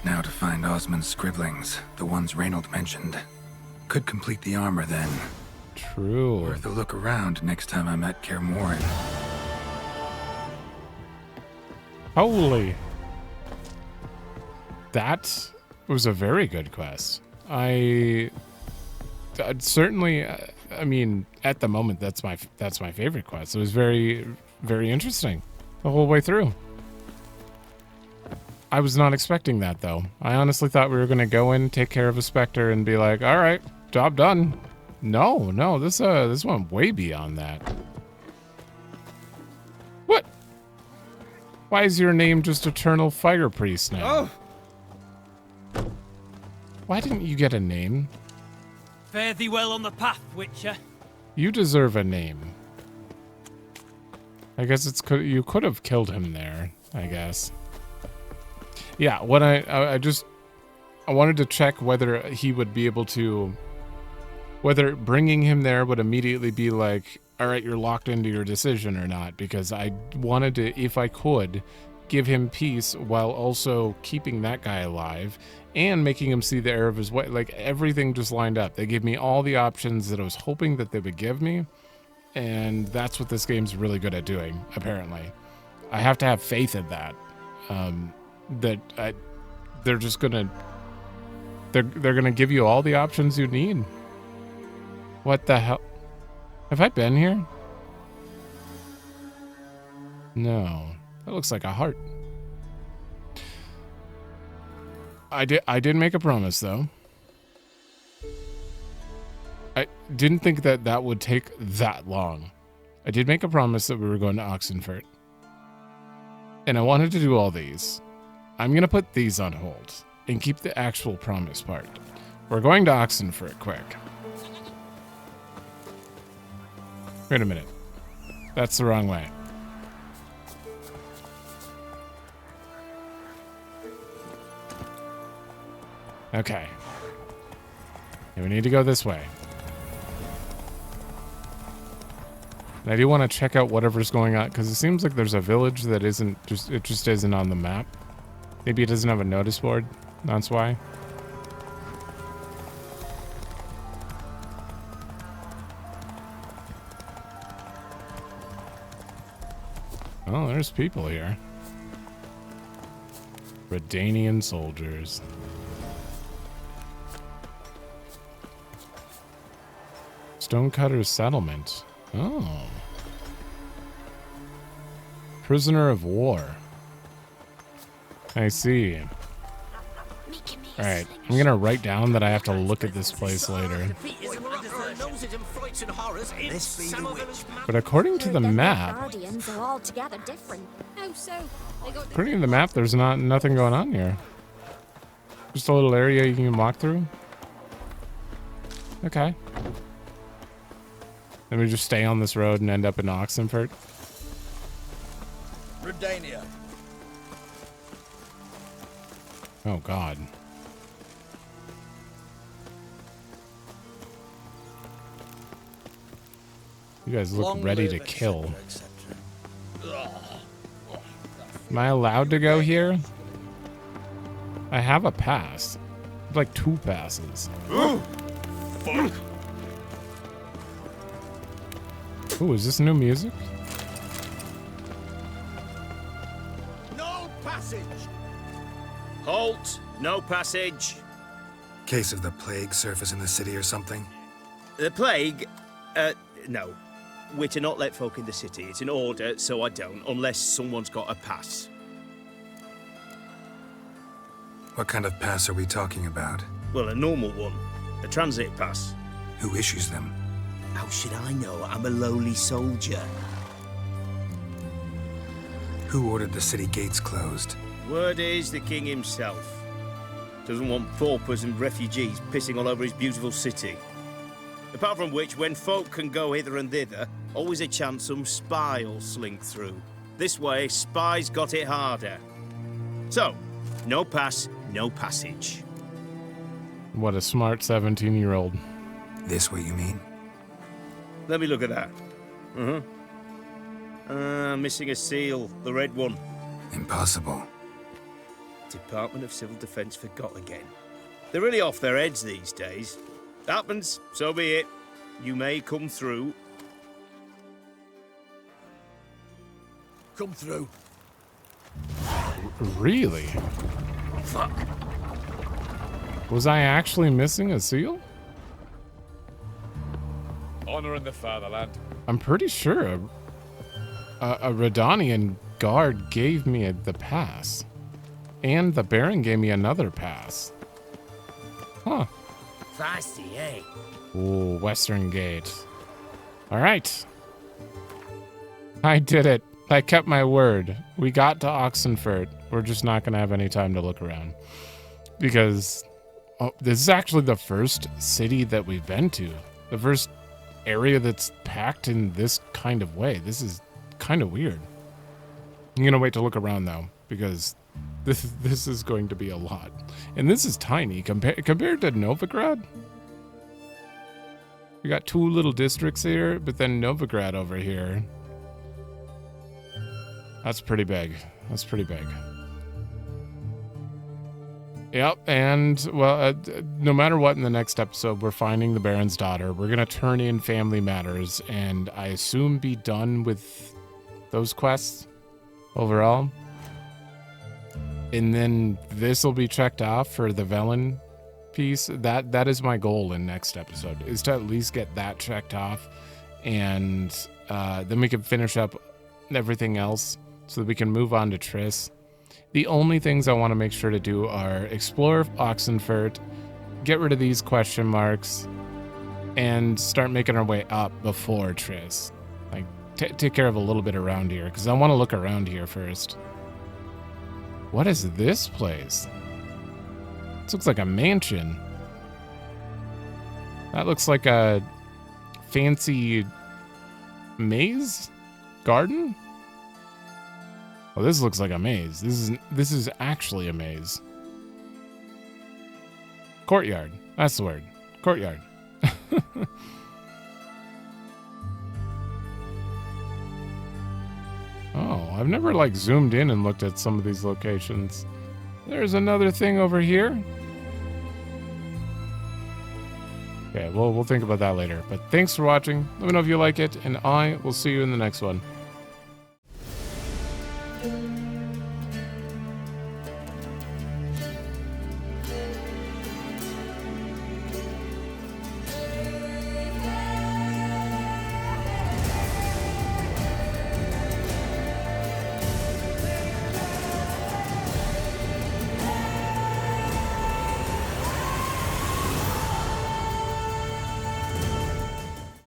B: Now to find Osmond's scribblings, the ones Reynold mentioned. Could complete the armor then.
A: True.
B: Worth a look around next time I'm at Kaer Morhen.
A: Holy. That was a very good quest. I'd certainly, I mean, at the moment, that's my favorite quest. It was very, very interesting the whole way through. I was not expecting that, though. I honestly thought we were going to go in, take care of a Spectre, and be like, all right, job done. No, this went way beyond that. What? Why is your name just Eternal Fire Priest now?
F: Oh!
A: Why didn't you get a name?
F: Fare thee well on the path, Witcher.
A: You deserve a name. I guess you could have killed him there, I guess. Yeah, what I wanted to check whether he would be able to, whether bringing him there would immediately be like, all right, you're locked into your decision or not, because I wanted to, if I could, give him peace while also keeping that guy alive and making him see the error of his way. Like, everything just lined up. They gave me all the options that I was hoping that they would give me, and that's what this game's really good at doing, apparently. I have to have faith in that. They're just gonna, they're gonna give you all the options you need. What the hell? Have I been here? No. That looks like a heart. I did make a promise, though. I didn't think that would take that long. I did make a promise that we were going to Oxenfurt. And I wanted to do all these. I'm going to put these on hold and keep the actual promise part. We're going to Oxenfurt quick. Wait a minute. That's the wrong way. Okay. And we need to go this way. And I do want to check out whatever's going on, because it seems like there's a village that just isn't on the map. Maybe it doesn't have a notice board. That's why. Oh, there's people here. Redanian soldiers. Stonecutter's settlement. Oh. Prisoner of war. I see. All right, I'm gonna write down that I have to look at this place later. But according to the map,
H: Guardians are altogether different. Oh, so they got
A: according to the map, there's nothing going on here. Just a little area you can walk through. Okay. Then we just stay on this road and end up in Oxenfurt.
C: Redania.
A: Oh God. You guys look ready to kill. Am I allowed to go here? I have a pass. Like 2 passes.
C: Fuck.
A: Ooh, is this new music?
C: No passage. Halt. No passage.
B: Case of the plague surface in the city or something?
C: The plague? No. We're to not let folk in the city. It's an order, so I don't, unless someone's got a pass.
B: What kind of pass are we talking about?
C: Well, a normal one. A transit pass.
B: Who issues them?
C: How should I know? I'm a lowly soldier.
B: Who ordered the city gates closed?
C: Word is the king himself. Doesn't want paupers and refugees pissing all over his beautiful city. Apart from which, when folk can go hither and thither, always a chance some spy will slink through. This way, spies got it harder. So, no pass, no passage.
A: What a smart 17-year-old.
B: This what you mean?
C: Let me look at that. Missing a seal, the red one.
B: Impossible.
C: Department of Civil Defense forgot again. They're really off their heads these days. Happens, so be it. You may come through. Come through.
A: Really?
C: Fuck.
A: Was I actually missing a seal?
I: Honor in the fatherland.
A: I'm pretty sure a Redanian guard gave me the pass. And the Baron gave me another pass. Huh.
C: Feisty, eh?
A: Ooh, Western Gate. All right. I did it. I kept my word. We got to Oxenfurt. We're just not going to have any time to look around. Because this is actually the first city that we've been to. The first area that's packed in this kind of way. This is kind of weird. I'm going to wait to look around, though, because this is going to be a lot. And this is tiny compared to Novigrad. We got 2 little districts here, but then Novigrad over here. That's pretty big. That's pretty big. Yep, and, well, no matter what in the next episode, we're finding the Baron's daughter. We're going to turn in family matters, and I assume be done with those quests overall. And then this will be checked off for the Velen piece. That is my goal in next episode, is to at least get that checked off. And then we can finish up everything else so that we can move on to Triss. The only things I want to make sure to do are explore Oxenfurt, get rid of these question marks, and start making our way up before Triss. Like, take care of a little bit around here, because I want to look around here first. What is this place? This looks like a mansion. That looks like a fancy maze? Garden? Oh, this looks like a maze. This is actually a maze. Courtyard. That's the word. Courtyard. Oh, I've never like zoomed in and looked at some of these locations. There's another thing over here. Okay, well, we'll think about that later. But thanks for watching. Let me know if you like it, and I will see you in the next one.